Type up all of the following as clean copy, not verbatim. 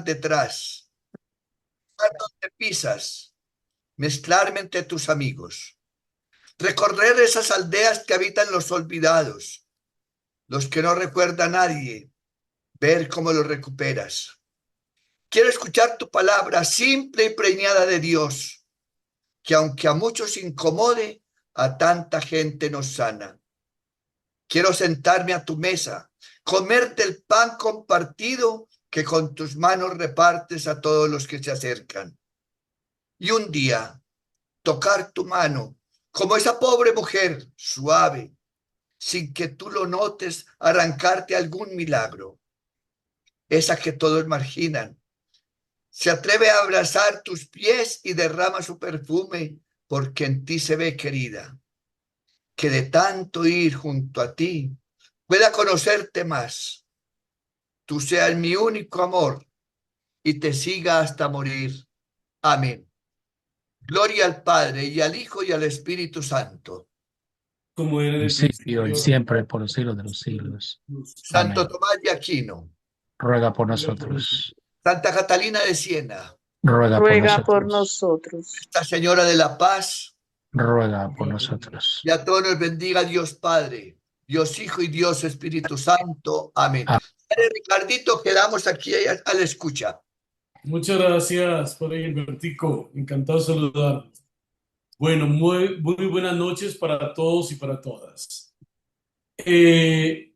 andar detrás, donde pisas, mezclarme entre tus amigos, recorrer esas aldeas que habitan los olvidados, los que no recuerda a nadie, ver cómo los recuperas. Quiero escuchar tu palabra simple y preñada de Dios, que aunque a muchos incomode, a tanta gente nos sana. Quiero sentarme a tu mesa, comer del pan compartido que con tus manos repartes a todos los que se acercan. Y un día tocar tu mano, como esa pobre mujer, suave, sin que tú lo notes, arrancarte algún milagro. Esa que todos marginan. Se atreve a abrazar tus pies y derrama su perfume porque en ti se ve querida. Que de tanto ir junto a ti pueda conocerte más. Tú seas mi único amor y te siga hasta morir. Amén. Gloria al Padre y al Hijo y al Espíritu Santo. como era en el Principio y principio, siempre, por los siglos de los siglos. Santo Amén. Tomás de Aquino. Ruega por ruega por nosotros. nosotros. Santa Catalina de Siena. Ruega por Ruega por nosotros. nosotros. Esta Señora de la Paz. Ruega por nosotros. Y a todos nos bendiga Dios Padre, Dios Hijo y Dios Espíritu Santo. Amén. Amén. Padre Ricardito, quedamos aquí a la escucha. Muchas gracias por el Bertico, encantado de saludar. Bueno, muy buenas noches para todos y para todas. En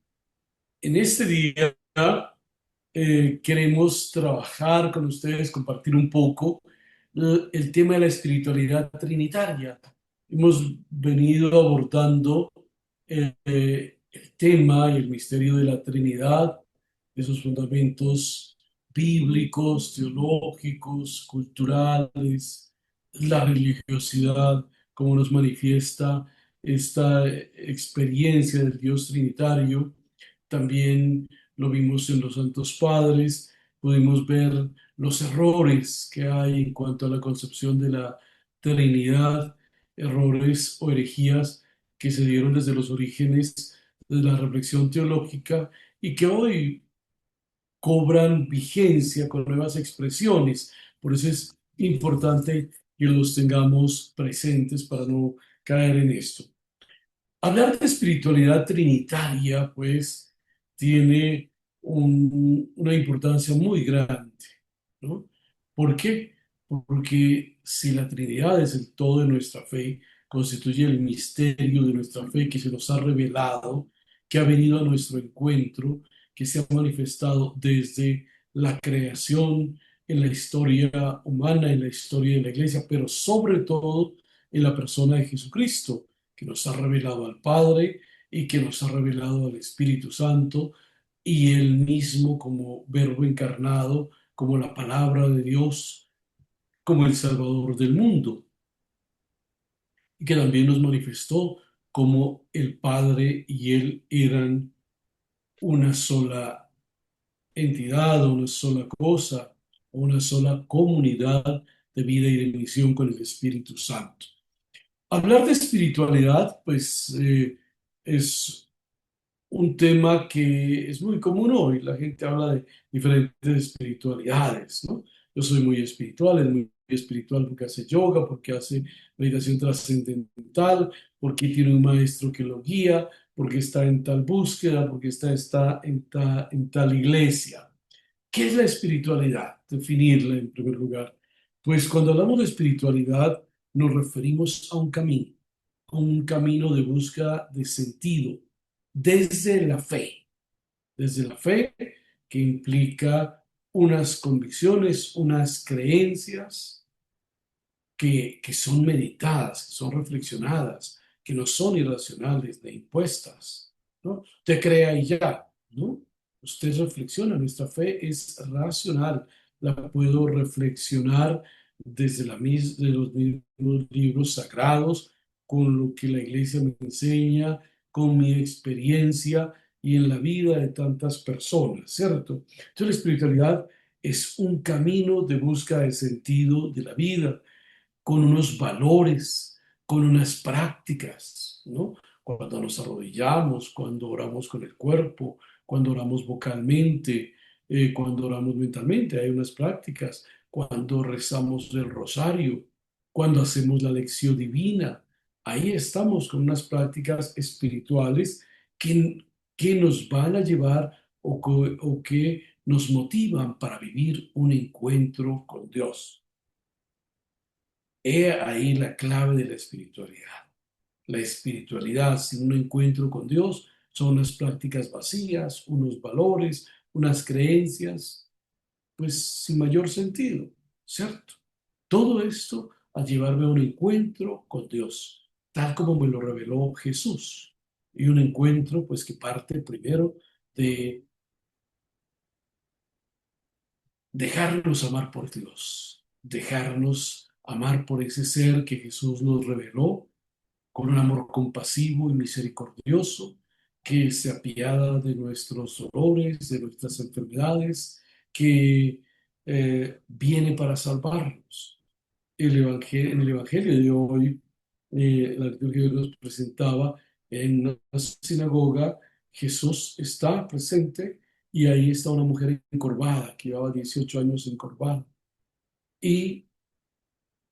este día queremos trabajar con ustedes, compartir un poco el tema de la espiritualidad trinitaria. Hemos venido abordando el tema y el misterio de la Trinidad, de sus fundamentos bíblicos, teológicos, culturales, la religiosidad, cómo nos manifiesta esta experiencia del Dios Trinitario. También lo vimos en los Santos Padres, pudimos ver los errores que hay en cuanto a la concepción de la Trinidad, errores o herejías que se dieron desde los orígenes de la reflexión teológica y que hoy cobran vigencia con nuevas expresiones. Por eso es importante que los tengamos presentes para no caer en esto. Hablar de espiritualidad trinitaria, pues, tiene una importancia muy grande, ¿no? ¿Por qué? Porque si la Trinidad es el todo de nuestra fe, constituye el misterio de nuestra fe que se nos ha revelado, que ha venido a nuestro encuentro, que se ha manifestado desde la creación, en la historia humana, en la historia de la Iglesia, pero sobre todo en la persona de Jesucristo que nos ha revelado al Padre y que nos ha revelado al Espíritu Santo y Él mismo como Verbo encarnado, como la palabra de Dios, como el Salvador del mundo, y que también nos manifestó como el Padre y Él eran una sola entidad, una sola cosa, una sola comunidad de vida y de misión con el Espíritu Santo. Hablar de espiritualidad, pues, es un tema que es muy común hoy. La gente habla de diferentes espiritualidades, ¿no? Yo soy muy espiritual, es muy espiritual porque hace yoga, porque hace meditación trascendental, porque tiene un maestro que lo guía, porque está en tal búsqueda, porque está en tal iglesia. ¿Qué es la espiritualidad? Definirla en primer lugar. Pues cuando hablamos de espiritualidad nos referimos a un camino de búsqueda de sentido desde la fe que implica unas convicciones, unas creencias que son meditadas, que son reflexionadas, que no son irracionales ni impuestas, ¿no? Usted crea y ya, ¿no? Usted reflexiona, nuestra fe es racional, la puedo reflexionar desde de los mismos libros sagrados, con lo que la iglesia me enseña, con mi experiencia y en la vida de tantas personas, ¿cierto? Entonces la espiritualidad es un camino de búsqueda de sentido de la vida con unos valores, con unas prácticas, ¿no? Cuando nos arrodillamos, cuando oramos con el cuerpo, cuando oramos vocalmente, cuando oramos mentalmente, hay unas prácticas, cuando rezamos el rosario, cuando hacemos la lección divina. Ahí estamos con unas prácticas espirituales que nos van a llevar o que nos motivan para vivir un encuentro con Dios. He ahí la clave de la espiritualidad. La espiritualidad sin un encuentro con Dios son unas prácticas vacías, unos valores, unas creencias, pues sin mayor sentido, ¿cierto? Todo esto a llevarme a un encuentro con Dios, tal como me lo reveló Jesús. Y un encuentro, pues que parte primero de dejarnos amar por Dios, dejarnos amar por ese ser que Jesús nos reveló con un amor compasivo y misericordioso, que se apiada de nuestros dolores, de nuestras enfermedades, que viene para salvarnos. En el Evangelio de hoy, la liturgia nos presentaba en una sinagoga, Jesús está presente y ahí está una mujer encorvada, que llevaba 18 años encorvada. Y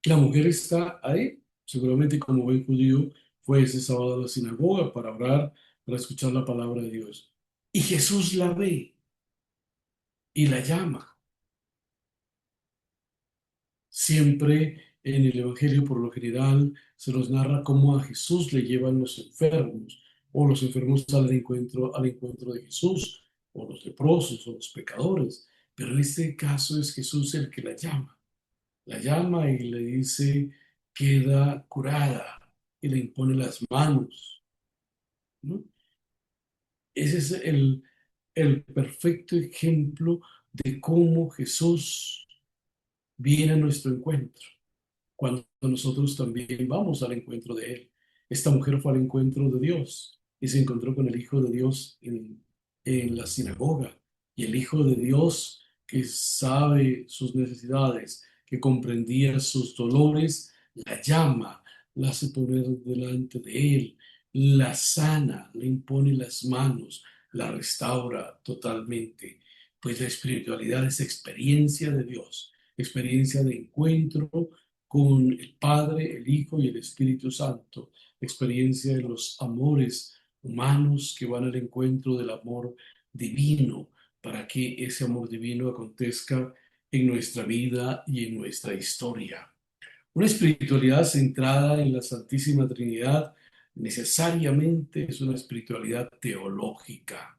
la mujer está ahí, seguramente como buen judío, fue ese sábado a la sinagoga para orar, para escuchar la palabra de Dios. Y Jesús la ve y la llama. Siempre en el Evangelio, por lo general, se nos narra cómo a Jesús le llevan los enfermos, o los enfermos salen al encuentro de Jesús, o los leprosos, o los pecadores. Pero en este caso es Jesús el que la llama. La llama y le dice, queda curada, y le impone las manos, ¿no? Ese es el perfecto ejemplo de cómo Jesús viene a nuestro encuentro, cuando nosotros también vamos al encuentro de Él. Esta mujer fue al encuentro de Dios y se encontró con el Hijo de Dios en la sinagoga. Y el Hijo de Dios, que sabe sus necesidades, que comprendía sus dolores, la llama, la hace poner delante de Él, la sana, le impone las manos, la restaura totalmente. Pues la espiritualidad es experiencia de Dios, experiencia de encuentro con el Padre, el Hijo y el Espíritu Santo, experiencia de los amores humanos que van al encuentro del amor divino, para que ese amor divino acontezca en nuestra vida y en nuestra historia. Una espiritualidad centrada en la Santísima Trinidad necesariamente es una espiritualidad teológica,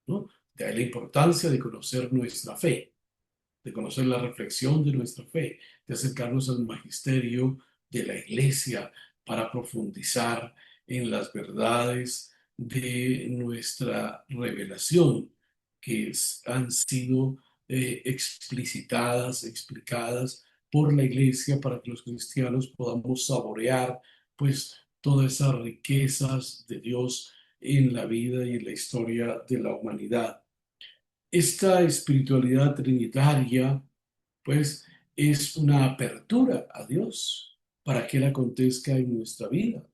¿no? De ahí la importancia de conocer nuestra fe, de conocer la reflexión de nuestra fe, de acercarnos al magisterio de la Iglesia para profundizar en las verdades de nuestra revelación, que han sido explicitadas, explicadas por la Iglesia para que los cristianos podamos saborear pues todas esas riquezas de Dios en la vida y en la historia de la humanidad. Esta espiritualidad trinitaria, pues, es una apertura a Dios para que Él acontezca en nuestra vida,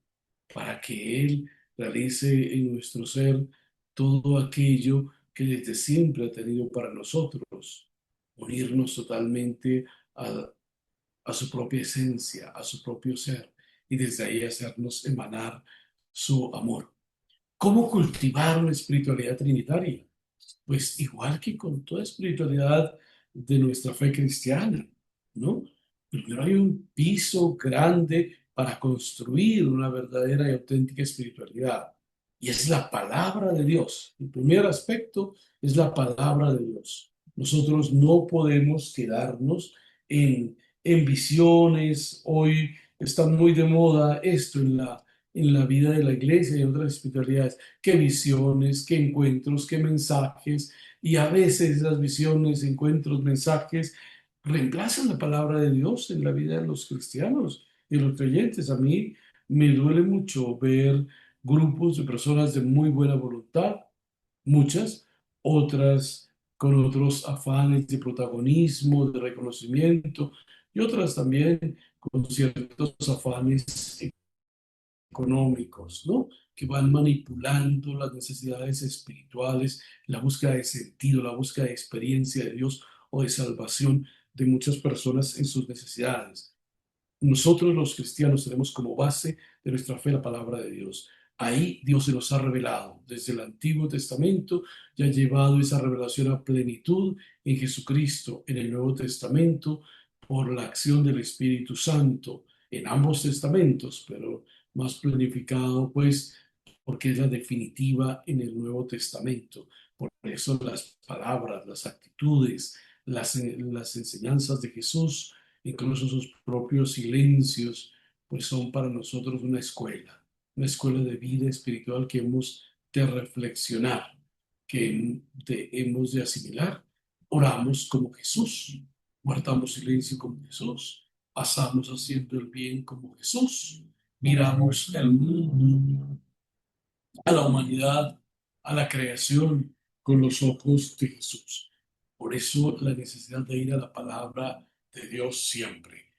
para que Él realice en nuestro ser todo aquello que desde siempre ha tenido para nosotros, unirnos totalmente a, a su propia esencia, a su propio ser, y desde ahí hacernos emanar su amor. ¿Cómo cultivar una espiritualidad trinitaria? Pues igual que con toda espiritualidad de nuestra fe cristiana, ¿no? Primero hay un piso grande para construir una verdadera y auténtica espiritualidad. Y es la palabra de Dios. El primer aspecto es la palabra de Dios. Nosotros no podemos quedarnos en visiones. Hoy está muy de moda esto en la vida de la iglesia y en otras espiritualidades. Qué visiones, qué encuentros, qué mensajes. Y a veces esas visiones, encuentros, mensajes reemplazan la palabra de Dios en la vida de los cristianos y los creyentes. A mí me duele mucho ver grupos de personas de muy buena voluntad, muchas, otras con otros afanes de protagonismo, de reconocimiento, y otras también con ciertos afanes económicos, ¿no? Que van manipulando las necesidades espirituales, la búsqueda de sentido, la búsqueda de experiencia de Dios o de salvación de muchas personas en sus necesidades. Nosotros los cristianos tenemos como base de nuestra fe la palabra de Dios. Ahí Dios se nos ha revelado desde el Antiguo Testamento y ha llevado esa revelación a plenitud en Jesucristo en el Nuevo Testamento por la acción del Espíritu Santo en ambos testamentos, pero más planificado pues porque es la definitiva en el Nuevo Testamento. Por eso las palabras, las actitudes, las enseñanzas de Jesús, incluso sus propios silencios, pues son para nosotros una escuela de vida espiritual que hemos de reflexionar, hemos de asimilar. Oramos como Jesús, guardamos silencio como Jesús, pasamos haciendo el bien como Jesús, miramos el mundo, a la humanidad, a la creación con los ojos de Jesús. Por eso la necesidad de ir a la palabra de Dios siempre.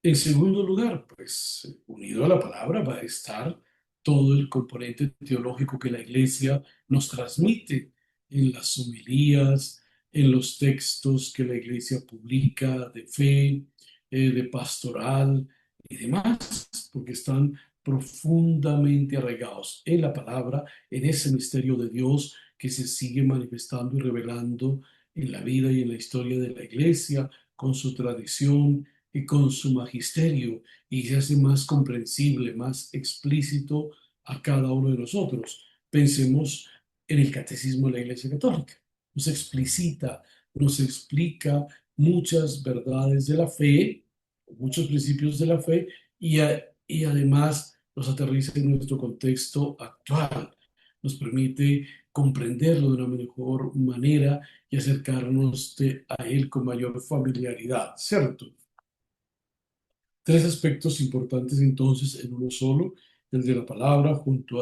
En segundo lugar, pues unido a la palabra va a estar todo el componente teológico que la Iglesia nos transmite en las homilías, en los textos que la Iglesia publica de fe, de pastoral y demás, porque están profundamente arraigados en la palabra, en ese misterio de Dios que se sigue manifestando y revelando en la vida y en la historia de la Iglesia, con su tradición y con su magisterio, y se hace más comprensible, más explícito a cada uno de nosotros. Pensemos en el catecismo de la Iglesia Católica. Nos explicita, nos explica muchas verdades de la fe, muchos principios de la fe, y además los aterriza en nuestro contexto actual. Nos permite comprenderlo de una mejor manera y acercarnos a él con mayor familiaridad, ¿cierto? Tres aspectos importantes entonces en uno solo, el de la palabra junto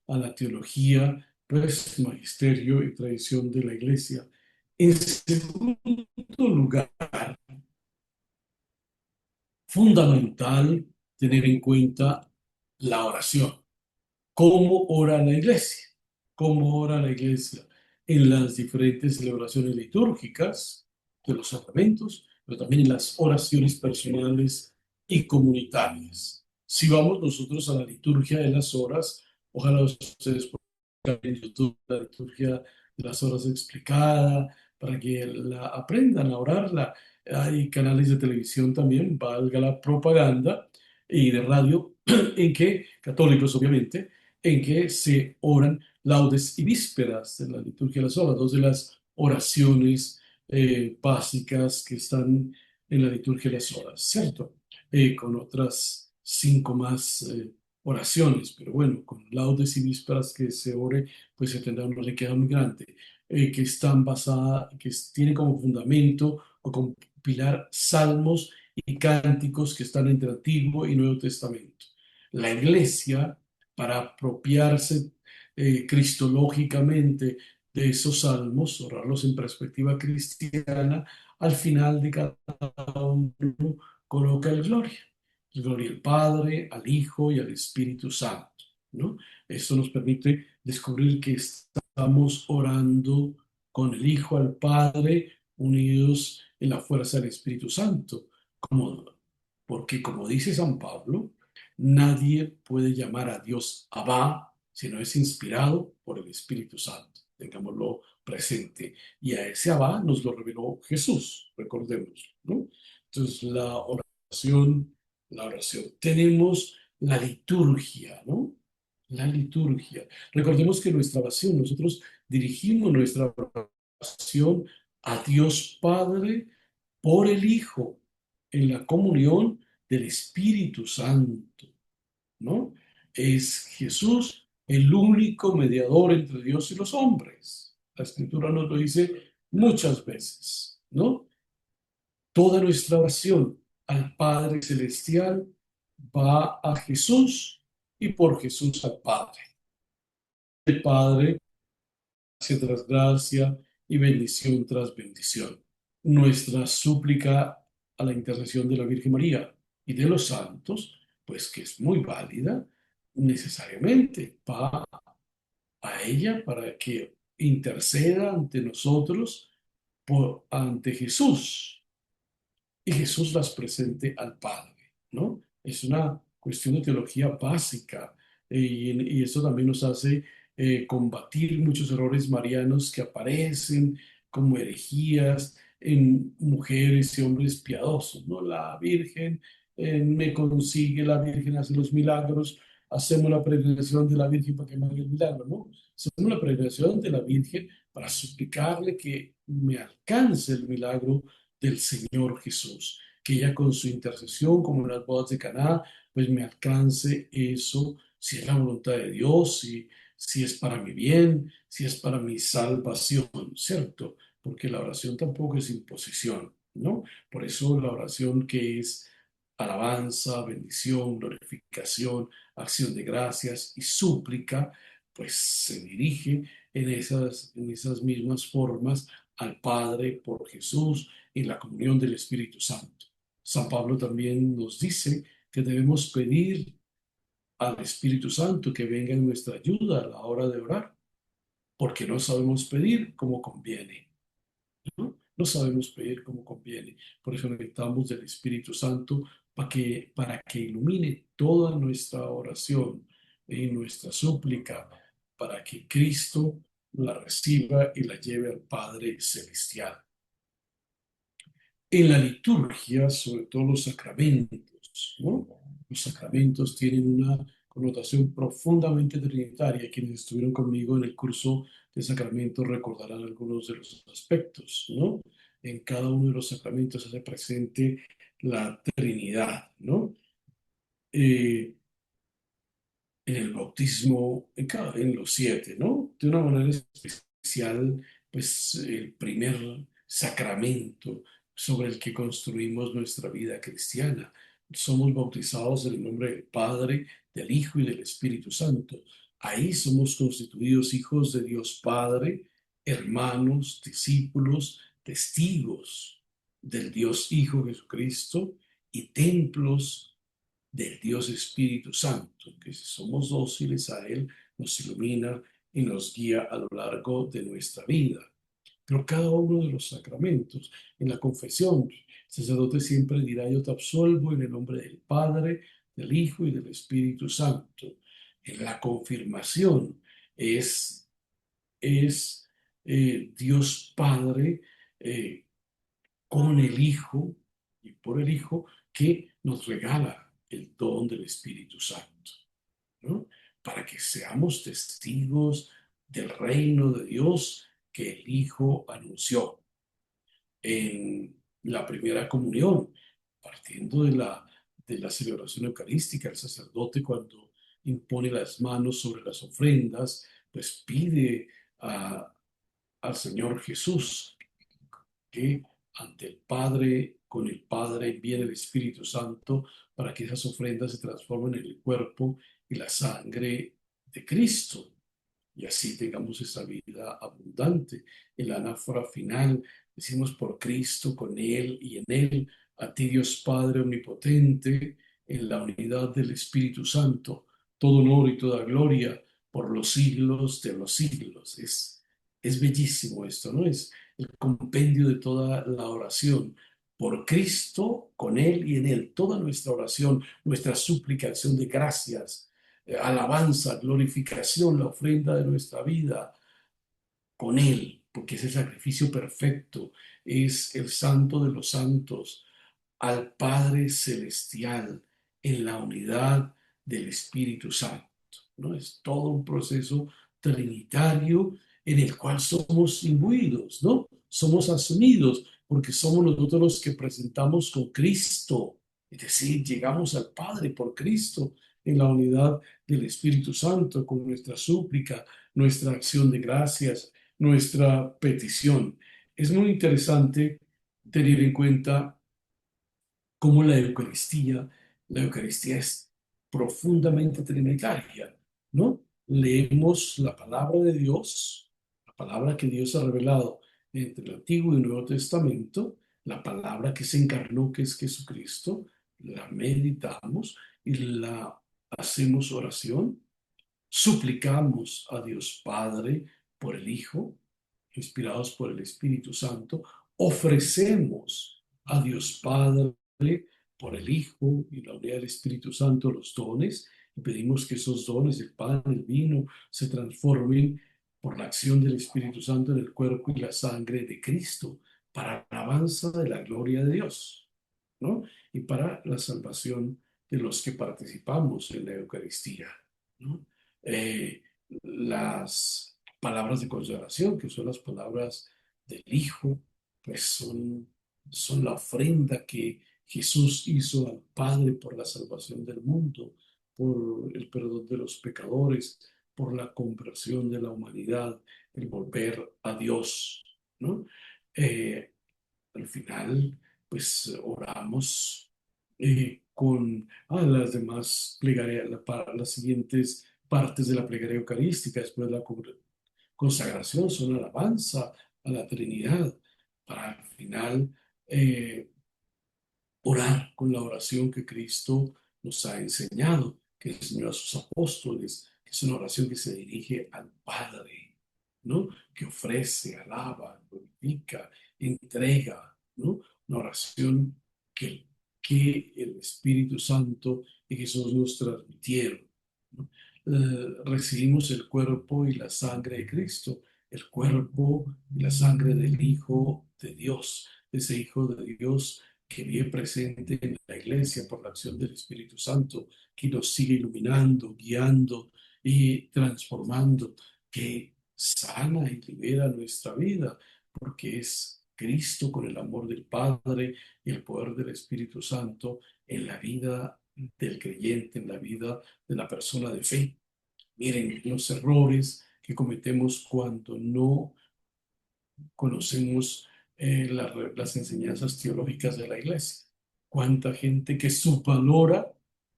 a la teología, pues magisterio y tradición de la Iglesia. En segundo lugar, fundamental tener en cuenta la oración. ¿Cómo ora la Iglesia? ¿Cómo ora la Iglesia en las diferentes celebraciones litúrgicas de los sacramentos, pero también en las oraciones personales y comunitarias? Si vamos nosotros a la liturgia de las horas, ojalá ustedes puedan ver en YouTube la liturgia de las horas explicada, para que la aprendan a orarla. Hay canales de televisión también, valga la propaganda, y de radio, en que, católicos obviamente, en que se oran laudes y vísperas en la liturgia de las horas, dos de las oraciones básicas que están en la liturgia de las horas, ¿cierto? Con otras cinco más oraciones, pero bueno, con laudes y vísperas que se ore, pues se tendrá una riqueza muy grande, que están basadas, tienen como fundamento o como pilar salmos y cánticos que están entre Antiguo y Nuevo Testamento. La Iglesia, para apropiarse cristológicamente de esos salmos, orarlos en perspectiva cristiana, al final de cada uno coloca el gloria. El gloria al Padre, al Hijo y al Espíritu Santo, ¿no? Esto nos permite descubrir que estamos orando con el Hijo al Padre, unidos en la fuerza del Espíritu Santo, porque como dice San Pablo, nadie puede llamar a Dios Abba si no es inspirado por el Espíritu Santo. Tengámoslo presente. Y a ese Abba nos lo reveló Jesús, recordemos, ¿no? Entonces, la oración. Tenemos la liturgia, ¿no? La liturgia. Recordemos que nuestra oración, nosotros dirigimos nuestra oración a Dios Padre por el Hijo en la comunión del Espíritu Santo, ¿no? Es Jesús el único mediador entre Dios y los hombres. La Escritura nos lo dice muchas veces, ¿no? Toda nuestra oración al Padre Celestial va a Jesús y por Jesús al Padre. El Padre, gracia tras gracia y bendición tras bendición. Nuestra súplica a la intercesión de la Virgen María y de los santos pues que es muy válida, necesariamente va a ella para que interceda ante nosotros ante Jesús y Jesús las presente al Padre, ¿no? Es una cuestión de teología básica, y eso también nos hace combatir muchos errores marianos que aparecen como herejías en mujeres y hombres piadosos, ¿no? La Virgen me consigue, la Virgen hace los milagros, hacemos la peregrinación de la Virgen para que me haga el milagro, ¿no? Hacemos la peregrinación de la Virgen para suplicarle que me alcance el milagro del Señor Jesús, que ella con su intercesión, como en las bodas de Caná, pues me alcance eso, si es la voluntad de Dios, si es para mi bien, si es para mi salvación, ¿cierto? Porque la oración tampoco es imposición, ¿no? Por eso la oración que es alabanza, bendición, glorificación, acción de gracias y súplica, pues se dirige en esas mismas formas al Padre por Jesús y la comunión del Espíritu Santo. San Pablo también nos dice que debemos pedir al Espíritu Santo que venga en nuestra ayuda a la hora de orar, porque no sabemos pedir como conviene, ¿no? No sabemos pedir como conviene. Por eso necesitamos del Espíritu Santo para que ilumine toda nuestra oración y nuestra súplica, para que Cristo la reciba y la lleve al Padre Celestial. En la liturgia, sobre todo los sacramentos, ¿no? Los sacramentos tienen una connotación profundamente trinitaria. Quienes estuvieron conmigo en el curso de sacramentos recordarán algunos de los aspectos, ¿no? En cada uno de los sacramentos se hace presente la Trinidad, ¿no? Eh, en el bautismo, en los 7, ¿no? De una manera especial, pues el primer sacramento sobre el que construimos nuestra vida cristiana. Somos bautizados en el nombre del Padre, del Hijo y del Espíritu Santo. Ahí somos constituidos hijos de Dios Padre, hermanos, discípulos, testigos del Dios Hijo Jesucristo y templos del Dios Espíritu Santo, que si somos dóciles a Él, nos ilumina y nos guía a lo largo de nuestra vida. Pero cada uno de los sacramentos, en la confesión, el sacerdote siempre dirá: yo te absolvo en el nombre del Padre, del Hijo y del Espíritu Santo. En la confirmación es Dios Padre eh, con el Hijo y por el Hijo, que nos regala el don del Espíritu Santo, ¿no? Para que seamos testigos del reino de Dios que el Hijo anunció en la primera comunión, partiendo de la celebración eucarística. El sacerdote, cuando impone las manos sobre las ofrendas, pues pide al Señor Jesús que ante el Padre, con el Padre, viene el Espíritu Santo para que esas ofrendas se transformen en el cuerpo y la sangre de Cristo, y así tengamos esa vida abundante. En la anáfora final decimos: por Cristo, con Él y en Él, a ti Dios Padre omnipotente, en la unidad del Espíritu Santo, todo honor y toda gloria por los siglos de los siglos. Es bellísimo esto, ¿no? Es el compendio de toda la oración. Por Cristo, con Él y en Él, toda nuestra oración, nuestra súplica, acción de gracias, alabanza, glorificación, la ofrenda de nuestra vida con Él, porque es el sacrificio perfecto, es el santo de los santos, al Padre Celestial, en la unidad del Espíritu Santo, ¿no? Es todo un proceso trinitario en el cual somos imbuidos, ¿no? Somos asumidos, porque somos nosotros los que presentamos con Cristo, es decir, llegamos al Padre por Cristo en la unidad del Espíritu Santo, con nuestra súplica, nuestra acción de gracias, nuestra petición. Es muy interesante tener en cuenta cómo la Eucaristía es profundamente trinitaria, ¿no? Leemos la palabra de Dios, la palabra que Dios ha revelado entre el Antiguo y el Nuevo Testamento, la palabra que se encarnó, que es Jesucristo, la meditamos, y la hacemos oración, suplicamos a Dios Padre por el Hijo, inspirados por el Espíritu Santo, ofrecemos a Dios Padre por el Hijo y la unidad del Espíritu Santo los dones, y pedimos que esos dones, el pan, el vino, se transformen por la acción del Espíritu Santo en el cuerpo y la sangre de Cristo, para la alabanza de la gloria de Dios, ¿no? Y para la salvación de los que participamos en la Eucaristía, ¿no? Eh, las palabras de consolación, que son las palabras del Hijo, pues son la ofrenda que Jesús hizo al Padre por la salvación del mundo, por el perdón de los pecadores, por la conversión de la humanidad, el volver a Dios, ¿no? Eh, Al final, pues oramos con las demás plegarias, para las siguientes partes de la plegaria eucarística, después de la consagración, son alabanza a la Trinidad, para al final eh, orar con la oración que Cristo nos ha enseñado, que enseñó a sus apóstoles, que es una oración que se dirige al Padre, ¿no? Que ofrece, alaba, glorifica, entrega, ¿no? Una oración que el Espíritu Santo y Jesús nos transmitieron, ¿no? Recibimos el cuerpo y la sangre de Cristo, el cuerpo y la sangre del Hijo de Dios, ese Hijo de Dios que vive presente en la iglesia por la acción del Espíritu Santo, que nos sigue iluminando, guiando y transformando, que sana y libera nuestra vida, porque es Cristo con el amor del Padre y el poder del Espíritu Santo en la vida del creyente, en la vida de la persona de fe. Miren los errores que cometemos cuando no conocemos las enseñanzas teológicas de la iglesia. Cuánta gente que subvalora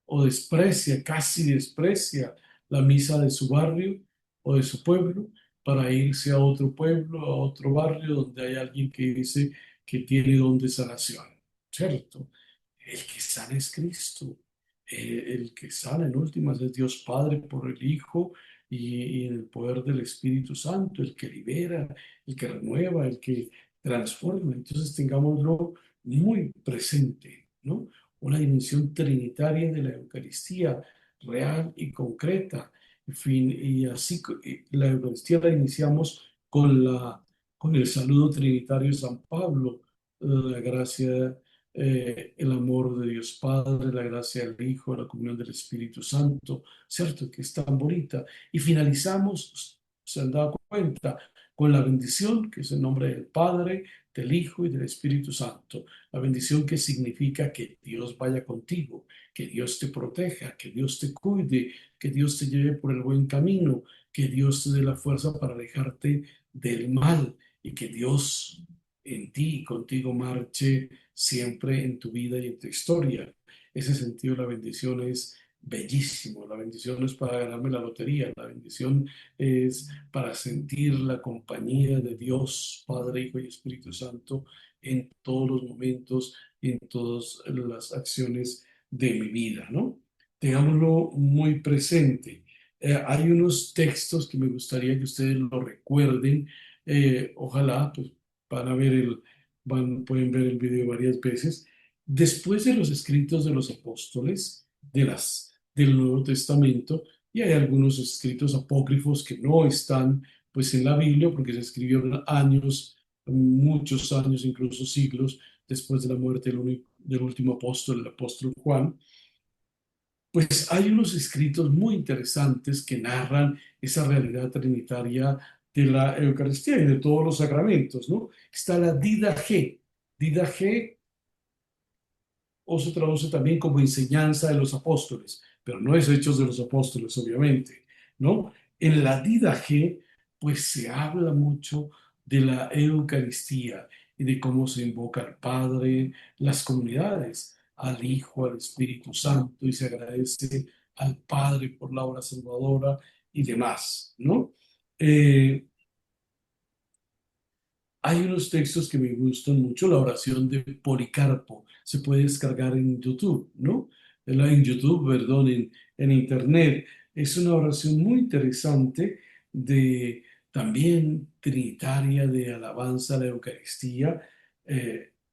o desprecia, casi desprecia la misa de su barrio o de su pueblo para irse a otro pueblo, a otro barrio donde hay alguien que dice que tiene don de sanación, ¿cierto? El que sana es Cristo. El que sana en últimas es Dios Padre por el Hijo y en el poder del Espíritu Santo, el que libera, el que renueva, el que transforma. Entonces tengámoslo muy presente, ¿no? Una dimensión trinitaria de la Eucaristía real y concreta. En fin, y así la Eucaristía la iniciamos con el saludo trinitario de San Pablo, la gracia, el amor de Dios Padre, la gracia del Hijo, la comunión del Espíritu Santo, ¿cierto? Que es tan bonita. Y finalizamos, se han dado cuenta, con la bendición, que es el nombre del Padre, del Hijo y del Espíritu Santo. La bendición que significa que Dios vaya contigo, que Dios te proteja, que Dios te cuide, que Dios te lleve por el buen camino, que Dios te dé la fuerza para alejarte del mal y que Dios en ti y contigo marche siempre en tu vida y en tu historia. Ese sentido, la bendición es bellísimo. La bendición no es para ganarme la lotería, la bendición es para sentir la compañía de Dios, Padre, Hijo y Espíritu Santo en todos los momentos y en todas las acciones de mi vida, ¿no? Tengámoslo muy presente. Hay unos textos que me gustaría que ustedes lo recuerden. Ojalá, pues, van a ver pueden ver el video varias veces. Después de los escritos de los apóstoles, del Nuevo Testamento, y hay algunos escritos apócrifos que no están pues en la Biblia porque se escribieron años, muchos años, incluso siglos después de la muerte del último apóstol, el apóstol Juan. Pues hay unos escritos muy interesantes que narran esa realidad trinitaria de la Eucaristía y de todos los sacramentos, ¿no? Está la Didache. Didache o se traduce también como enseñanza de los apóstoles, pero no es Hechos de los Apóstoles, obviamente, ¿no? En la Didache, pues se habla mucho de la Eucaristía y de cómo se invoca al Padre, las comunidades, al Hijo, al Espíritu Santo, y se agradece al Padre por la obra salvadora y demás, ¿no? Eh, Hay unos textos que me gustan mucho, la oración de Policarpo, se puede descargar en YouTube, ¿no? en YouTube, perdón, en Internet. Es una oración muy interesante de también trinitaria de alabanza a la Eucaristía.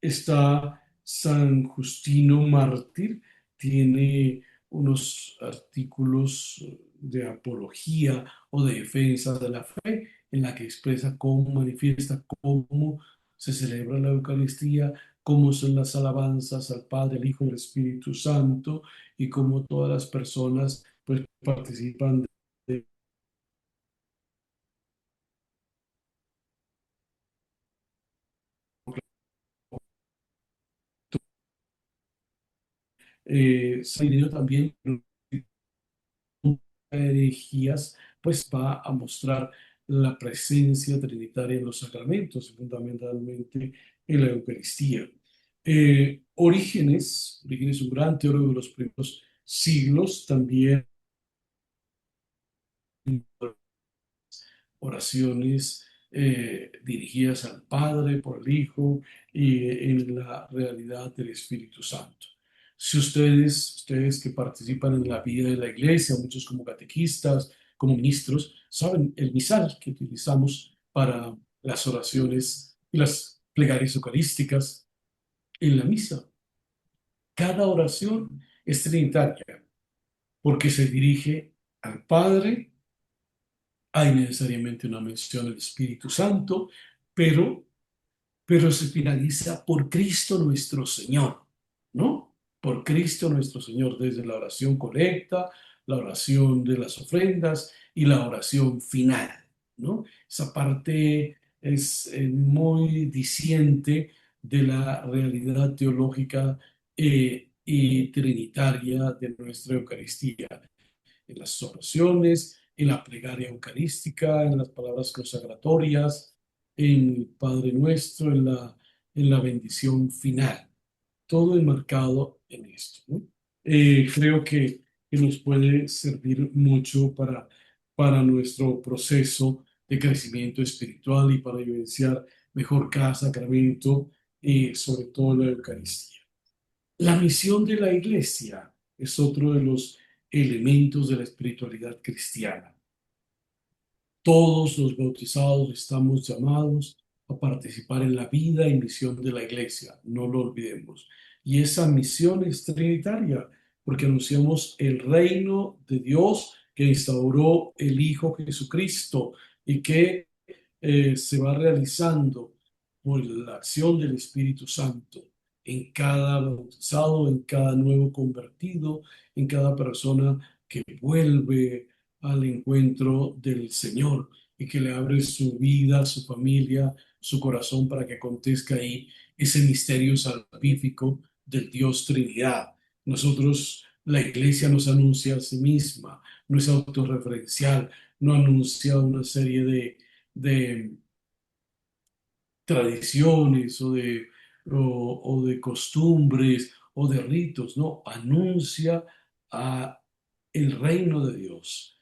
Está San Justino Mártir, tiene unos artículos de apología o de defensa de la fe en la que expresa cómo manifiesta, cómo se celebra la Eucaristía, cómo son las alabanzas al Padre, el Hijo y el Espíritu Santo, y cómo todas las personas pues participan de se ha dividido también herejías, pues va a mostrar la presencia trinitaria en los sacramentos, fundamentalmente en la Eucaristía. Orígenes, un gran teólogo de los primeros siglos, también oraciones dirigidas al Padre por el Hijo y en la realidad del Espíritu Santo. Si ustedes que participan en la vida de la iglesia, muchos como catequistas, como ministros, saben el misal que utilizamos para las oraciones y las plegarias eucarísticas en la misa. Cada oración es trinitaria porque se dirige al Padre. Hay necesariamente una mención del Espíritu Santo, pero, pero se finaliza por Cristo nuestro Señor, ¿no? Por Cristo nuestro Señor, desde la oración colecta, la oración de las ofrendas y la oración final, ¿no? Esa parte es muy diciente de la realidad teológica y trinitaria de nuestra Eucaristía en las oraciones, en la plegaria eucarística, en las palabras consagratorias, en el Padre Nuestro, en la bendición final. Todo enmarcado en esto, ¿no? Creo que nos puede servir mucho para nuestro proceso de crecimiento espiritual y para vivenciar mejor cada sacramento y sobre todo la Eucaristía. La misión de la iglesia es otro de los elementos de la espiritualidad cristiana. Todos los bautizados estamos llamados a participar en la vida y misión de la iglesia, no lo olvidemos. Y esa misión es trinitaria, porque anunciamos el reino de Dios que instauró el Hijo Jesucristo y que se va realizando por la acción del Espíritu Santo en cada bautizado, en cada nuevo convertido, en cada persona que vuelve al encuentro del Señor y que le abre su vida, su familia, su corazón para que acontezca ahí ese misterio salvífico del Dios Trinidad. Nosotros, la iglesia nos anuncia a sí misma, no es autorreferencial, no anuncia una serie de tradiciones o de costumbres o de ritos, no, anuncia a el reino de Dios,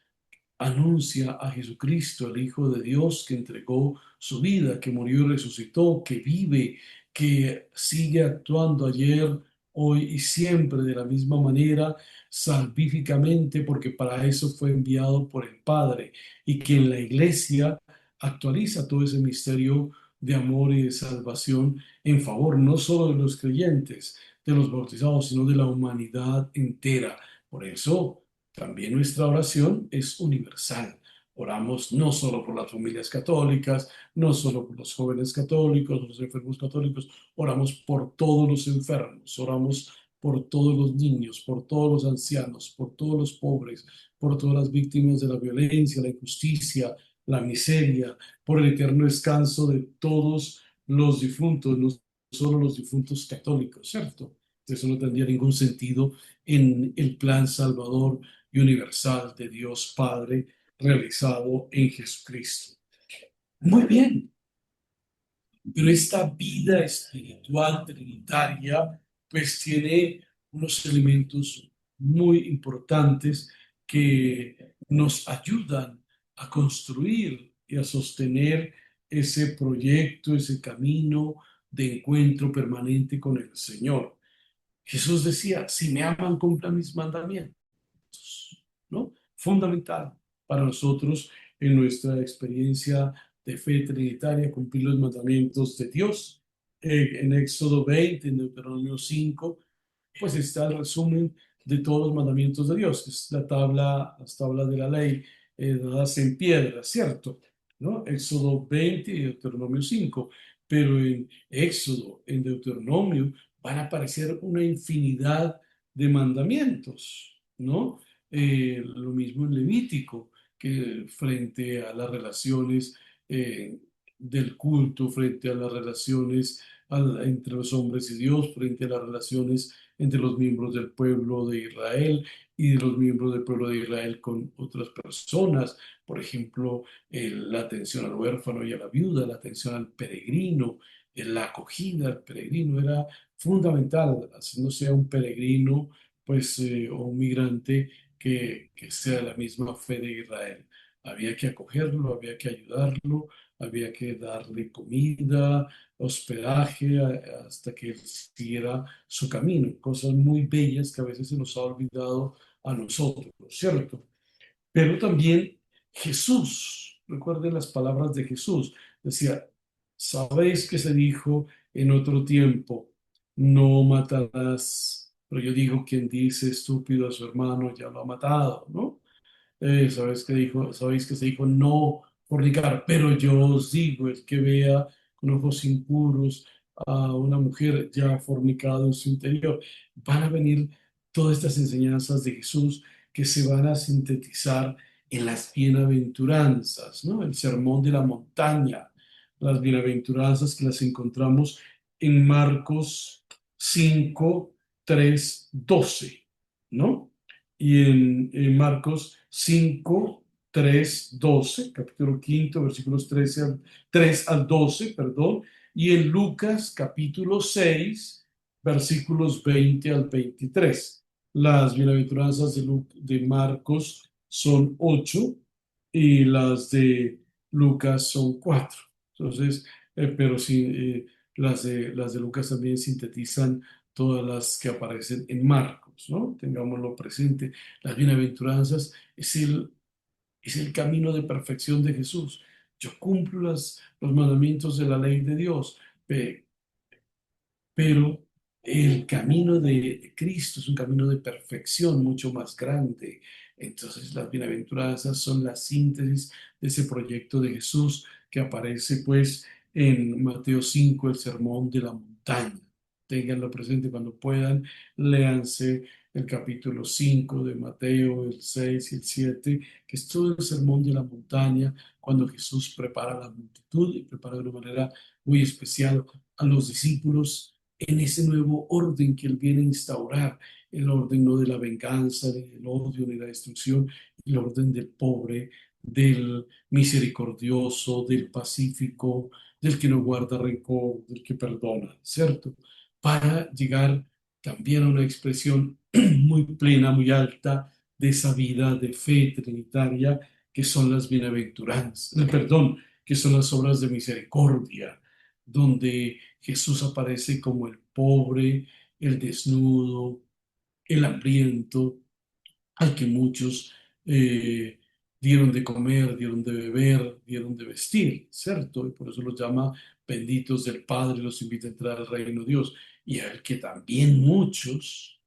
anuncia a Jesucristo, el Hijo de Dios, que entregó su vida, que murió y resucitó, que vive, que sigue actuando ayer, hoy y siempre de la misma manera, salvíficamente, porque para eso fue enviado por el Padre, y que en la iglesia actualiza todo ese misterio de amor y de salvación en favor no solo de los creyentes, de los bautizados, sino de la humanidad entera. Por eso, también nuestra oración es universal. Oramos no solo por las familias católicas, no solo por los jóvenes católicos, los enfermos católicos, oramos por todos los enfermos, oramos por todos los niños, por todos los ancianos, por todos los pobres, por todas las víctimas de la violencia, la injusticia, la miseria, por el eterno descanso de todos los difuntos, no solo los difuntos católicos, ¿cierto? Eso no tendría ningún sentido en el plan salvador y universal de Dios Padre realizado en Jesucristo. Muy bien, pero esta vida espiritual trinitaria pues tiene unos elementos muy importantes que nos ayudan a construir y a sostener ese proyecto, ese camino de encuentro permanente con el Señor. Jesús decía, si me aman, cumplan mis mandamientos, ¿no? Fundamental para nosotros en nuestra experiencia de fe trinitaria, cumplir los mandamientos de Dios. En Éxodo 20, en Deuteronomio 5, pues está el resumen de todos los mandamientos de Dios, que es las tablas de la ley dadas en piedra, ¿cierto? ¿No? Éxodo 20 y Deuteronomio 5, pero en Éxodo, en Deuteronomio, van a aparecer una infinidad de mandamientos, ¿no? Lo mismo en Levítico, que frente a las relaciones del culto, frente a las relaciones entre los hombres y Dios, frente a las relaciones entre los miembros del pueblo de Israel y de los miembros del pueblo de Israel con otras personas. Por ejemplo, la atención al huérfano y a la viuda, la atención al peregrino, la acogida al peregrino era fundamental, así no sea un peregrino, pues, o un migrante que sea de la misma fe de Israel. Había que acogerlo, había que ayudarlo, había que darle comida, hospedaje, hasta que él siguiera su camino. Cosas muy bellas que a veces se nos ha olvidado a nosotros, ¿cierto? Pero también Jesús, recuerden las palabras de Jesús, decía, sabéis que se dijo en otro tiempo, no matarás, pero yo digo, quien dice estúpido a su hermano ya lo ha matado, ¿no? Sabéis que se dijo no fornicar, pero yo os digo, el que vea con ojos impuros a una mujer ya ha fornicado en su interior. Van a venir todas estas enseñanzas de Jesús que se van a sintetizar en las bienaventuranzas, ¿no? El sermón de la montaña, las bienaventuranzas que las encontramos en Marcos 5, 3, 12, ¿no? Y en Marcos 5, 3, 12, capítulo quinto, versículos 3 al 12, perdón, y en Lucas capítulo 6, versículos 20 al 23. Las bienaventuranzas de Marcos son 8 y las de Lucas son 4. Entonces, pero sí, las de Lucas también sintetizan todas las que aparecen en Marcos, ¿no? Tengámoslo presente. Las bienaventuranzas es el camino de perfección de Jesús. Yo cumplo los mandamientos de la ley de Dios, pero el camino de Cristo es un camino de perfección mucho más grande. Entonces las bienaventuranzas son la síntesis de ese proyecto de Jesús que aparece pues en Mateo 5, el sermón de la montaña. Ténganlo presente cuando puedan, léanse el capítulo 5 de Mateo, el 6 y el 7, que es todo el sermón de la montaña, cuando Jesús prepara a la multitud y prepara de una manera muy especial a los discípulos en ese nuevo orden que Él viene a instaurar, el orden no de la venganza, del odio, ni la destrucción, el orden del pobre, del misericordioso, del pacífico, del que no guarda rencor, del que perdona, ¿cierto? Para llegar también a una expresión muy plena, muy alta de esa vida de fe trinitaria que son las bienaventuranzas, perdón, que son las obras de misericordia, donde Jesús aparece como el pobre, el desnudo, el hambriento, al que muchos eh, dieron de comer, dieron de beber, dieron de vestir, ¿cierto? Y por eso los llama benditos del Padre y los invita a entrar al reino de Dios. Y al que también muchos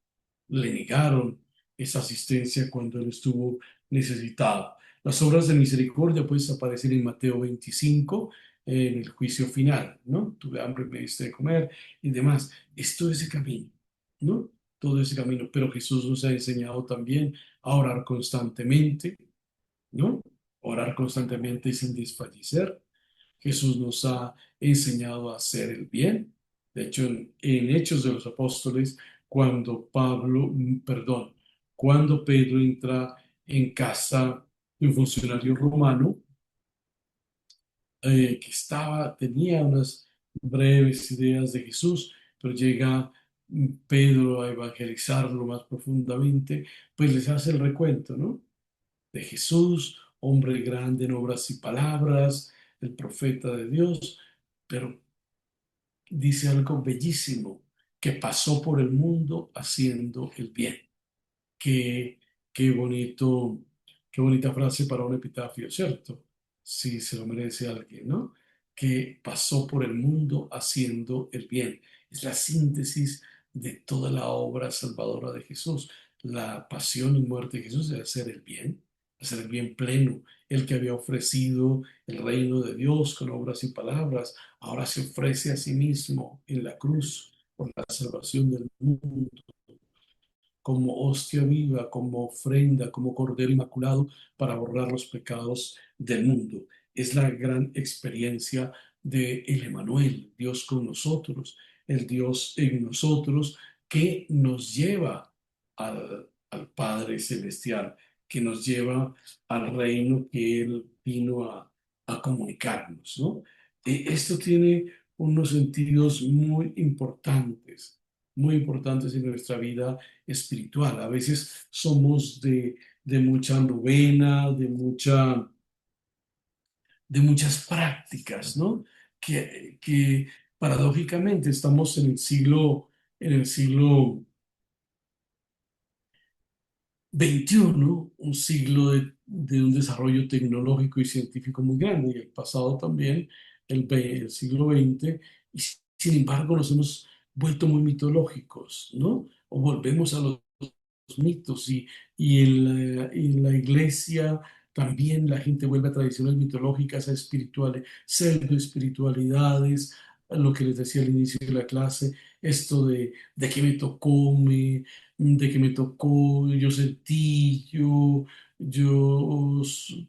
le negaron esa asistencia cuando él estuvo necesitado. Las obras de misericordia pueden aparecer en Mateo 25, en el juicio final, ¿no? Tuve hambre, me diste de comer y demás. Es todo ese camino, ¿no? Todo ese camino. Pero Jesús nos ha enseñado también a orar constantemente, ¿no? Orar constantemente sin desfallecer. Jesús nos ha enseñado a hacer el bien. De hecho, en Hechos de los Apóstoles, cuando Pedro entra en casa de un funcionario romano tenía unas breves ideas de Jesús, pero llega Pedro a evangelizarlo más profundamente, pues les hace el recuento, ¿no? De Jesús, hombre grande en obras y palabras, el profeta de Dios, pero dice algo bellísimo. que pasó por el mundo haciendo el bien. Qué, qué bonito, qué bonita frase para un epitafio, ¿cierto? Si se lo merece alguien, ¿no? Que pasó por el mundo haciendo el bien. Es la síntesis de toda la obra salvadora de Jesús. La pasión y muerte de Jesús es hacer el bien pleno. El que había ofrecido el reino de Dios con obras y palabras, ahora se ofrece a sí mismo en la cruz por la salvación del mundo como hostia viva, como ofrenda, como cordero inmaculado para borrar los pecados del mundo. Es la gran experiencia de el Emanuel, Dios con nosotros, el Dios en nosotros que nos lleva al Padre Celestial, que nos lleva al reino que Él vino a comunicarnos, ¿no? Esto tiene unos sentidos muy importantes en nuestra vida espiritual. A veces somos de mucha novena, de muchas prácticas, ¿no? Que paradójicamente estamos en el siglo XXI, un siglo de un desarrollo tecnológico y científico muy grande, y el pasado también, el siglo XX, y sin embargo nos hemos vuelto muy mitológicos, ¿no? O volvemos a los mitos en la iglesia también la gente vuelve a tradiciones mitológicas, a espirituales, pseudo espiritualidades, a lo que les decía al inicio de la clase, esto de que me tocó, de que me tocó, yo sentí,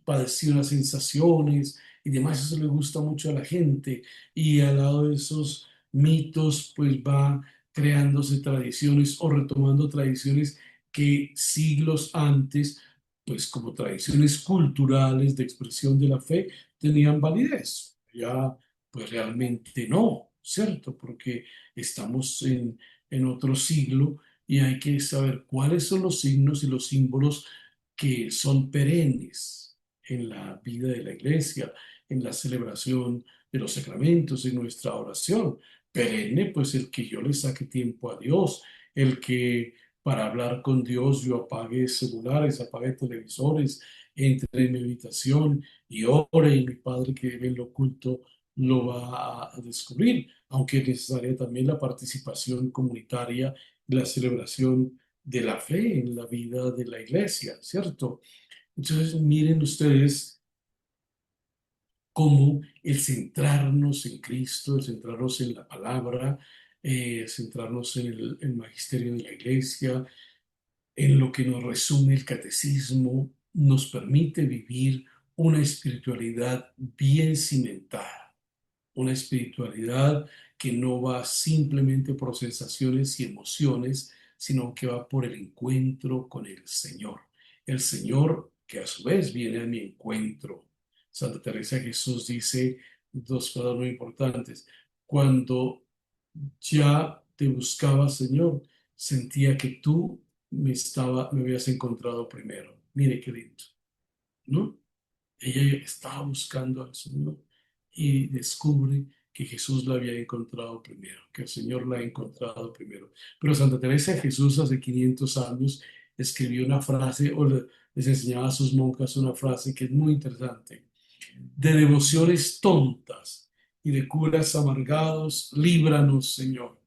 padecí unas sensaciones y demás, eso le gusta mucho a la gente y al lado de esos mitos pues va creándose tradiciones o retomando tradiciones que siglos antes, pues como tradiciones culturales de expresión de la fe, tenían validez. Ya, pues realmente no, ¿cierto? Porque estamos en otro siglo y hay que saber cuáles son los signos y los símbolos que son perennes en la vida de la iglesia, en la celebración de los sacramentos, en nuestra oración. Perenne, pues el que yo le saque tiempo a Dios, el que para hablar con Dios yo apague celulares, apague televisores, entre en mi habitación y ore y mi Padre que ve en lo oculto lo va a descubrir, aunque es necesaria también la participación comunitaria y la celebración de la fe en la vida de la iglesia, ¿cierto? Entonces miren ustedes cómo el centrarnos en Cristo, el centrarnos en la palabra, centrarnos en el magisterio de la iglesia, en lo que nos resume el catecismo, nos permite vivir una espiritualidad bien cimentada, una espiritualidad que no va simplemente por sensaciones y emociones, sino que va por el encuentro con el Señor. El Señor que a su vez viene a mi encuentro. Santa Teresa de Jesús dice dos cosas muy importantes. Cuando ya te buscaba, Señor, sentía que tú me habías encontrado primero. Mire qué lindo, ¿no? Ella estaba buscando al Señor y descubre que Jesús la había encontrado primero, que el Señor la ha encontrado primero. Pero Santa Teresa de Jesús hace 500 años escribió una frase o les enseñaba a sus monjas una frase que es muy interesante. De devociones tontas y de curas amargados, líbranos, Señor.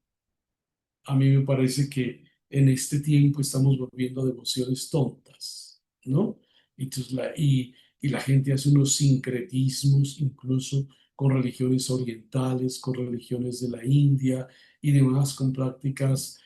A mí me parece que en este tiempo estamos volviendo a devociones tontas, ¿no? Entonces, y la gente hace unos sincretismos incluso con religiones orientales, con religiones de la India y demás, con prácticas,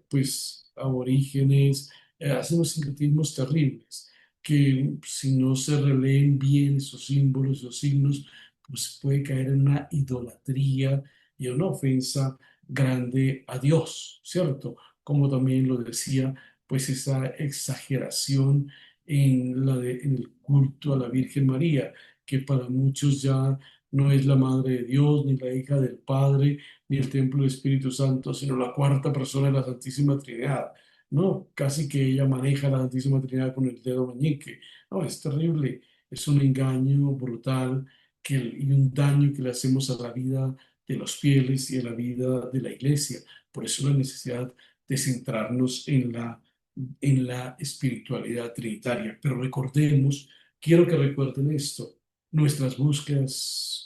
pues, aborígenes, hacen unos sincretismos terribles que si no se releen bien esos símbolos, esos signos, pues puede caer en una idolatría y en una ofensa grande a Dios, ¿cierto? Como también lo decía, pues esa exageración en el culto a la Virgen María, que para muchos ya no es la Madre de Dios, ni la hija del Padre, ni el templo del Espíritu Santo, sino la cuarta persona de la Santísima Trinidad. No, casi que ella maneja la Santísima Trinidad con el dedo meñique. No, es terrible, es un engaño brutal y un daño que le hacemos a la vida de los fieles y a la vida de la iglesia. Por eso la necesidad de centrarnos en la espiritualidad trinitaria. Pero recordemos, quiero que recuerden esto, nuestras búsquedas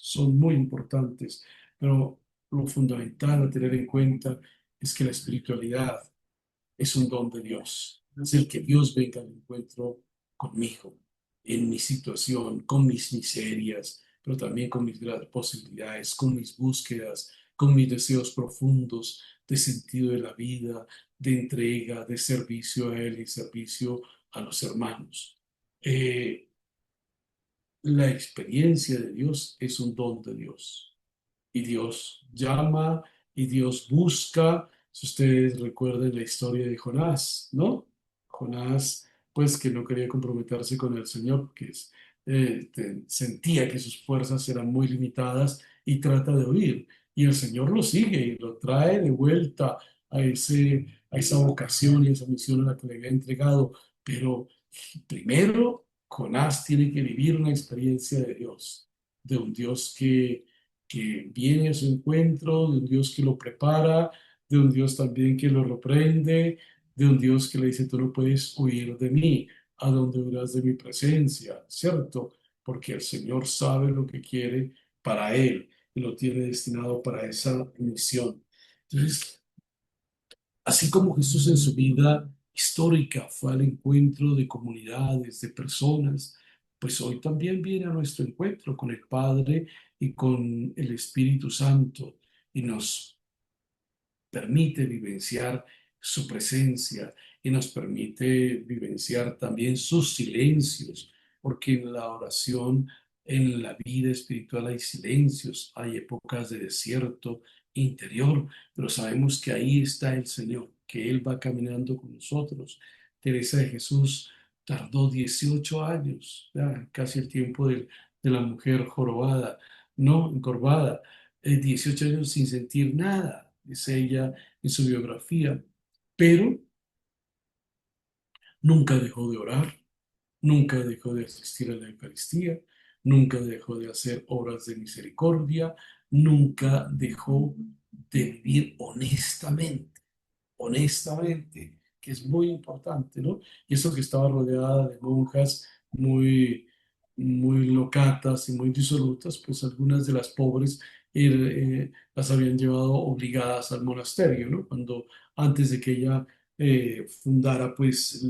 son muy importantes, pero lo fundamental a tener en cuenta es que la espiritualidad es un don de Dios. Es el que Dios venga al encuentro conmigo, en mi situación, con mis miserias, pero también con mis posibilidades, con mis búsquedas, con mis deseos profundos de sentido de la vida, de entrega, de servicio a Él y servicio a los hermanos. Eh, la experiencia de Dios es un don de Dios y Dios llama y Dios busca. Si ustedes recuerdan la historia de Jonás, ¿no? Jonás, pues que no quería comprometerse con el Señor, porque sentía que sus fuerzas eran muy limitadas y trata de huir. Y el Señor lo sigue y lo trae de vuelta a esa vocación y esa misión a la que le había entregado. Pero primero, Jonás tiene que vivir una experiencia de Dios, de un Dios que viene a su encuentro, de un Dios que lo prepara, de un Dios también que lo reprende, de un Dios que le dice, tú no puedes huir de mí, ¿a dónde huirás de mi presencia? ¿Cierto? Porque el Señor sabe lo que quiere para él y lo tiene destinado para esa misión. Entonces, así como Jesús en su vida histórica fue al encuentro de comunidades, de personas, pues hoy también viene a nuestro encuentro con el Padre y con el Espíritu Santo y nos permite vivenciar su presencia y nos permite vivenciar también sus silencios, porque en la oración, en la vida espiritual hay silencios, hay épocas de desierto interior, pero sabemos que ahí está el Señor, que Él va caminando con nosotros. Teresa de Jesús tardó 18 años, ya, casi el tiempo de la mujer jorobada, no encorvada, 18 años sin sentir nada, dice ella en su biografía, pero nunca dejó de orar, nunca dejó de asistir a la Eucaristía, nunca dejó de hacer obras de misericordia, nunca dejó de vivir honestamente, que es muy importante, ¿no? Y eso que estaba rodeada de monjas muy, muy locatas y muy disolutas, pues algunas de las pobres las habían llevado obligadas al monasterio, ¿no? Cuando antes de que ella fundara, pues,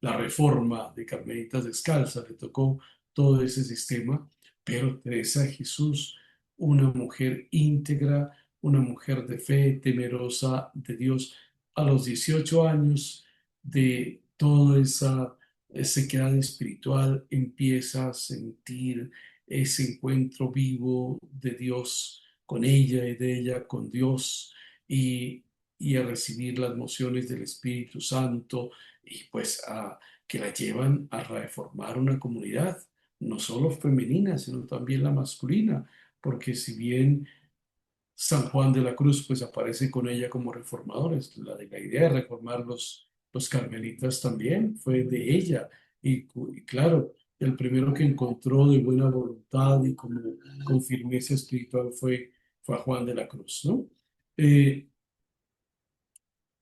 la reforma de Carmelitas Descalzas, le tocó todo ese sistema, pero Teresa de Jesús, una mujer íntegra, una mujer de fe, temerosa de Dios, a los 18 años de toda esa sequedad espiritual, empieza a sentir ese encuentro vivo de Dios con ella y de ella con Dios y, y a recibir las mociones del Espíritu Santo y pues que la llevan a reformar una comunidad, no solo femenina, sino también la masculina, porque si bien San Juan de la Cruz pues aparece con ella como reformadores. La idea de reformar los carmelitas también fue de ella. Y claro, el primero que encontró de buena voluntad y como con firmeza espiritual fue a Juan de la Cruz, ¿no? Eh,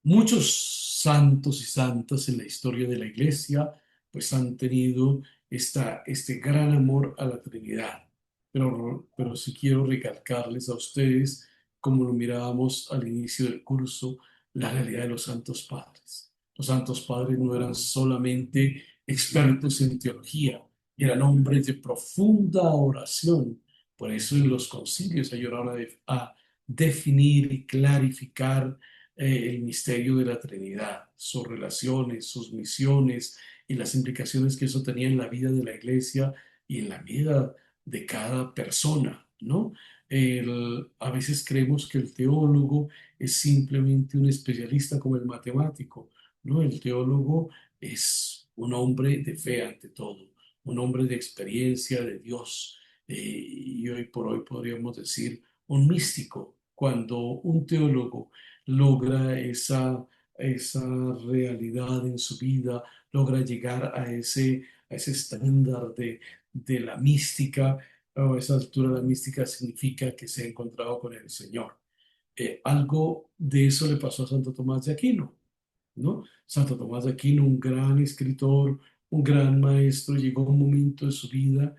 Muchos santos y santas en la historia de la iglesia pues han tenido este gran amor a la Trinidad. Pero sí quiero recalcarles a ustedes, como lo mirábamos al inicio del curso, la realidad de los santos padres. Los santos padres no eran solamente expertos en teología, eran hombres de profunda oración. Por eso en los concilios ayudaron a definir y clarificar el misterio de la Trinidad, sus relaciones, sus misiones y las implicaciones que eso tenía en la vida de la iglesia y en la vida de cada persona, ¿no? A veces creemos que el teólogo es simplemente un especialista como el matemático, ¿no? El teólogo es un hombre de fe ante todo, un hombre de experiencia de Dios, y hoy por hoy podríamos decir un místico. Cuando un teólogo logra esa realidad en su vida, logra llegar a ese estándar de la mística, o a esa altura la mística significa que se ha encontrado con el Señor. Algo de eso le pasó a Santo Tomás de Aquino, ¿no? Santo Tomás de Aquino, un gran escritor, un gran maestro, llegó un momento de su vida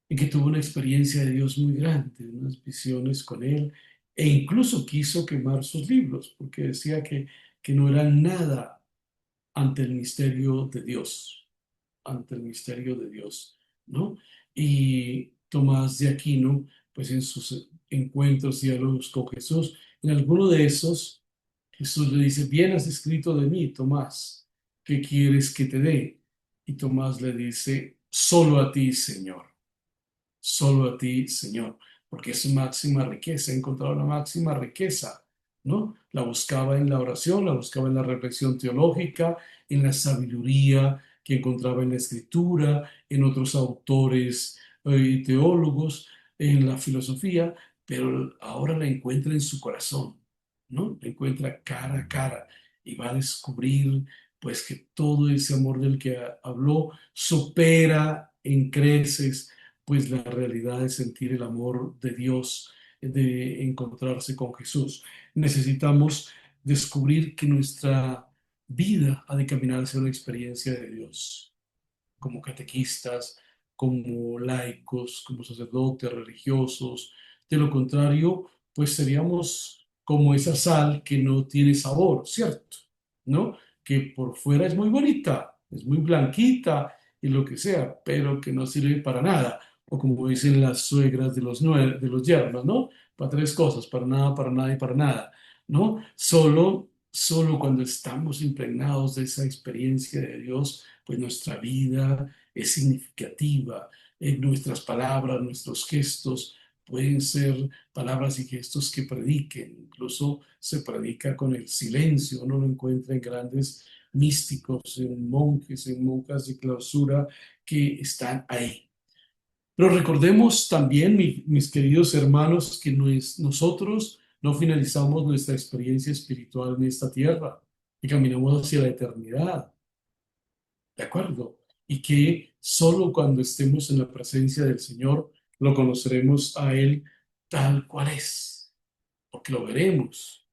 en que tuvo una experiencia de Dios muy grande, unas visiones con él, e incluso quiso quemar sus libros, porque decía que no eran nada ante el misterio de Dios, ante el misterio de Dios, ¿no? Y Tomás de Aquino, pues en sus encuentros, diálogos con Jesús, en alguno de esos, Jesús le dice, bien has escrito de mí, Tomás, ¿qué quieres que te dé? Y Tomás le dice, solo a ti, Señor, solo a ti, Señor, porque es su máxima riqueza, he encontrado la máxima riqueza, ¿no? La buscaba en la oración, la buscaba en la reflexión teológica, en la sabiduría que encontraba en la escritura, en otros autores y teólogos, en la filosofía, pero ahora la encuentra en su corazón, ¿no? La encuentra cara a cara y va a descubrir pues que todo ese amor del que habló supera en creces pues la realidad de sentir el amor de Dios, de encontrarse con Jesús. Necesitamos descubrir que nuestra vida ha de caminar hacia una experiencia de Dios, como catequistas, como laicos, como sacerdotes religiosos. De lo contrario, pues seríamos como esa sal que no tiene sabor, ¿cierto? ¿No? Que por fuera es muy bonita, es muy blanquita y lo que sea, pero que no sirve para nada. O como dicen las suegras de de los yernos, ¿no? Para tres cosas, para nada y para nada, ¿no? Solo cuando estamos impregnados de esa experiencia de Dios, pues nuestra vida es significativa. Nuestras palabras, nuestros gestos pueden ser palabras y gestos que prediquen. Incluso se predica con el silencio. Uno lo encuentra en grandes místicos, en monjes, en monjas de clausura que están ahí. Pero recordemos también, mis queridos hermanos, que nosotros no finalizamos nuestra experiencia espiritual en esta tierra y caminamos hacia la eternidad. ¿De acuerdo? Y que solo cuando estemos en la presencia del Señor lo conoceremos a Él tal cual es, porque lo veremos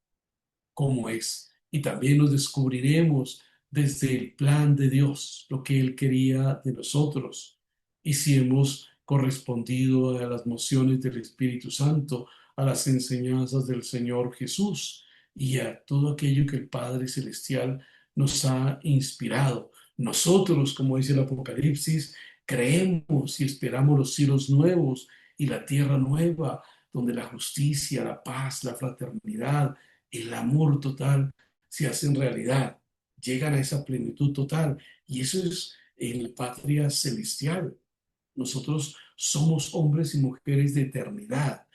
como es. Y también nos descubriremos desde el plan de Dios, lo que Él quería de nosotros. Y si hemos correspondido a las mociones del Espíritu Santo, a las enseñanzas del Señor Jesús y a todo aquello que el Padre Celestial nos ha inspirado. Nosotros, como dice el Apocalipsis, creemos y esperamos los cielos nuevos y la tierra nueva, donde la justicia, la paz, la fraternidad, el amor total se hacen realidad, llegan a esa plenitud total. Y eso es en la patria celestial. Nosotros somos hombres y mujeres de eternidad.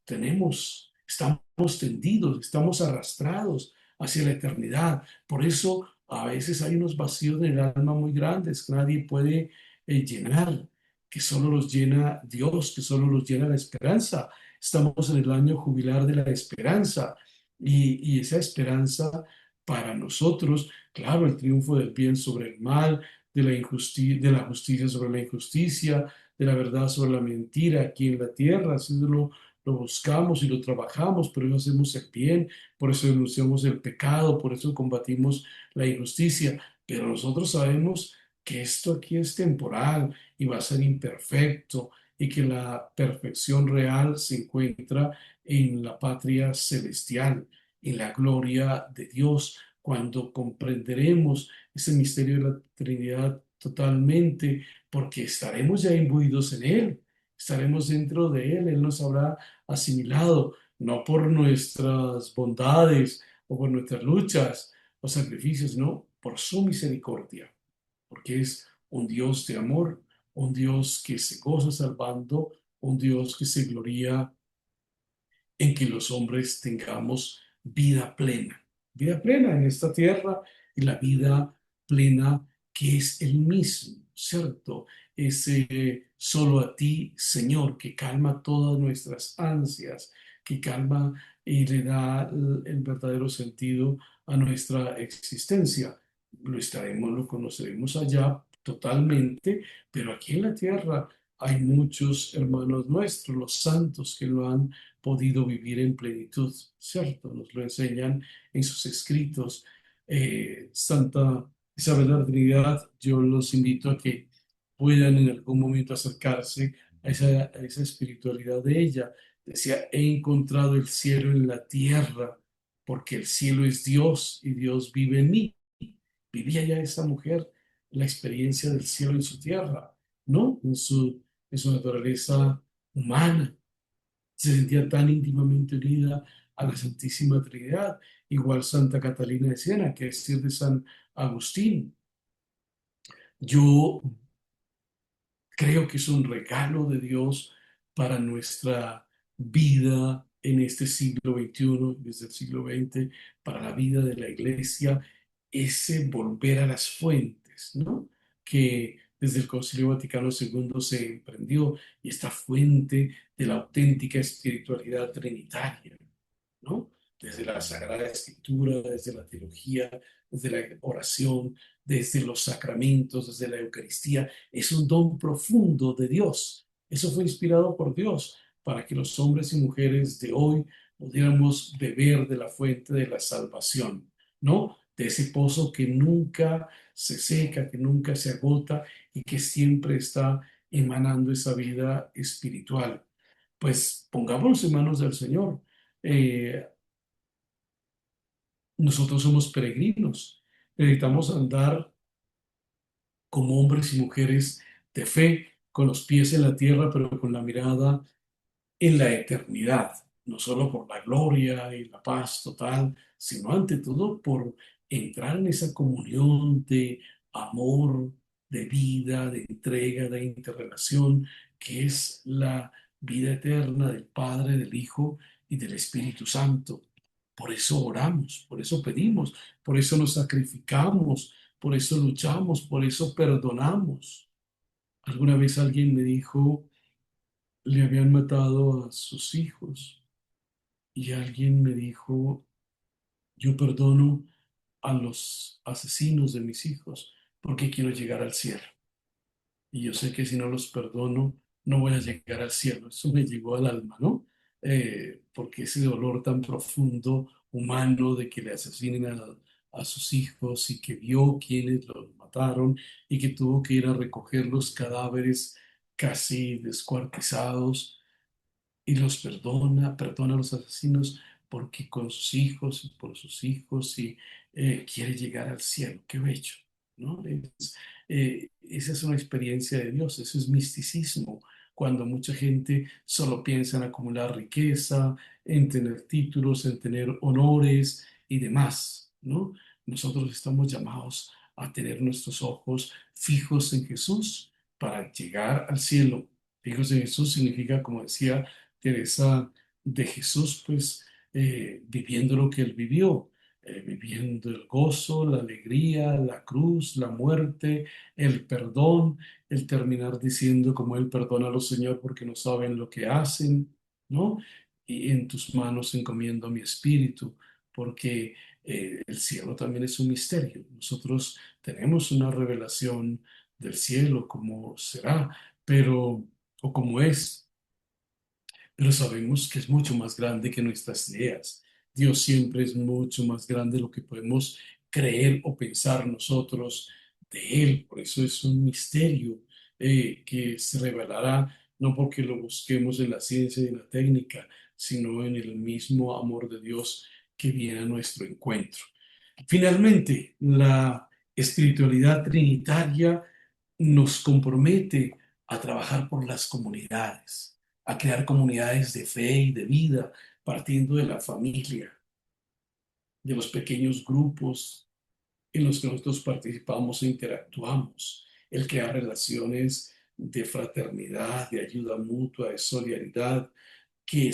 Estamos tendidos, estamos arrastrados hacia la eternidad. Por eso a veces hay unos vacíos en el alma muy grandes que nadie puede llenar, que solo los llena Dios, que solo los llena la esperanza. Estamos en el año jubilar de la esperanza y esa esperanza para nosotros, claro, el triunfo del bien sobre el mal, de la justicia sobre la injusticia, de la verdad sobre la mentira aquí en la tierra, así lo buscamos y lo trabajamos, por eso hacemos el bien, por eso denunciamos el pecado, por eso combatimos la injusticia, pero nosotros sabemos que esto aquí es temporal y va a ser imperfecto y que la perfección real se encuentra en la patria celestial, en la gloria de Dios, cuando comprenderemos ese misterio de la Trinidad totalmente, porque estaremos ya imbuidos en Él, estaremos dentro de Él, Él nos habrá asimilado, no por nuestras bondades o por nuestras luchas o sacrificios, no, por su misericordia, porque es un Dios de amor, un Dios que se goza salvando, un Dios que se gloria en que los hombres tengamos vida plena en esta tierra y la vida plena que es el mismo, ¿cierto? Ese solo a ti, Señor, que calma todas nuestras ansias, que calma y le da el verdadero sentido a nuestra existencia. Lo conoceremos allá totalmente, pero aquí en la tierra hay muchos hermanos nuestros, los santos, que lo han podido vivir en plenitud, ¿cierto? Nos lo enseñan en sus escritos. Santa Isabel de la Trinidad, yo los invito a que puedan en algún momento acercarse a esa espiritualidad de ella. Decía, he encontrado el cielo en la tierra, porque el cielo es Dios y Dios vive en mí. Vivía ya esa mujer la experiencia del cielo en su tierra, ¿no? En su naturaleza humana. Se sentía tan íntimamente unida a la Santísima Trinidad, igual Santa Catalina de Siena, que es decir de San Agustín. Yo creo que es un regalo de Dios para nuestra vida en este siglo XXI, desde el siglo XX, para la vida de la Iglesia, ese volver a las fuentes, ¿no? Que desde el Concilio Vaticano II se emprendió, y esta fuente de la auténtica espiritualidad trinitaria, ¿no? Desde la Sagrada Escritura, desde la teología, desde la oración, desde los sacramentos, desde la Eucaristía. Es un don profundo de Dios. Eso fue inspirado por Dios para que los hombres y mujeres de hoy pudiéramos beber de la fuente de la salvación, ¿no? De ese pozo que nunca se seca, que nunca se agota y que siempre está emanando esa vida espiritual. Pues pongámonos en manos del Señor. Eh, Nosotros somos peregrinos. Necesitamos andar como hombres y mujeres de fe, con los pies en la tierra, pero con la mirada en la eternidad, no solo por la gloria y la paz total, sino ante todo por entrar en esa comunión de amor, de vida, de entrega, de interrelación, que es la vida eterna del Padre, del Hijo y del Espíritu Santo. Por eso oramos, por eso pedimos, por eso nos sacrificamos, por eso luchamos, por eso perdonamos. Alguna vez alguien me dijo, le habían matado a sus hijos, y alguien me dijo, yo perdono a los asesinos de mis hijos porque quiero llegar al cielo. Y yo sé que si no los perdono, no voy a llegar al cielo. Eso me llegó al alma, ¿no? Porque ese dolor tan profundo, humano, de que le asesinen a sus hijos y que vio quienes los mataron y que tuvo que ir a recoger los cadáveres casi descuartizados, y los perdona a los asesinos porque con sus hijos y por sus hijos, y quiere llegar al cielo. Qué bello, ¿no? Esa es una experiencia de Dios, eso es misticismo, cuando mucha gente solo piensa en acumular riqueza, en tener títulos, en tener honores y demás, ¿no? Nosotros estamos llamados a tener nuestros ojos fijos en Jesús para llegar al cielo. Fijos en Jesús significa, como decía Teresa de Jesús, pues viviendo lo que él vivió, viviendo el gozo, la alegría, la cruz, la muerte, el perdón, el terminar diciendo como él, perdónalo, Señor, porque no saben lo que hacen, ¿no? Y en tus manos encomiendo mi espíritu, porque el cielo también es un misterio. Nosotros tenemos una revelación del cielo, como será, pero, o como es, pero sabemos que es mucho más grande que nuestras ideas. Dios siempre es mucho más grande de lo que podemos creer o pensar nosotros de Él. Por eso es un misterio que se revelará no porque lo busquemos en la ciencia y en la técnica, sino en el mismo amor de Dios que viene a nuestro encuentro. Finalmente, la espiritualidad trinitaria nos compromete a trabajar por las comunidades, a crear comunidades de fe y de vida, partiendo de la familia, de los pequeños grupos en los que nosotros participamos e interactuamos, el crear relaciones de fraternidad, de ayuda mutua, de solidaridad, que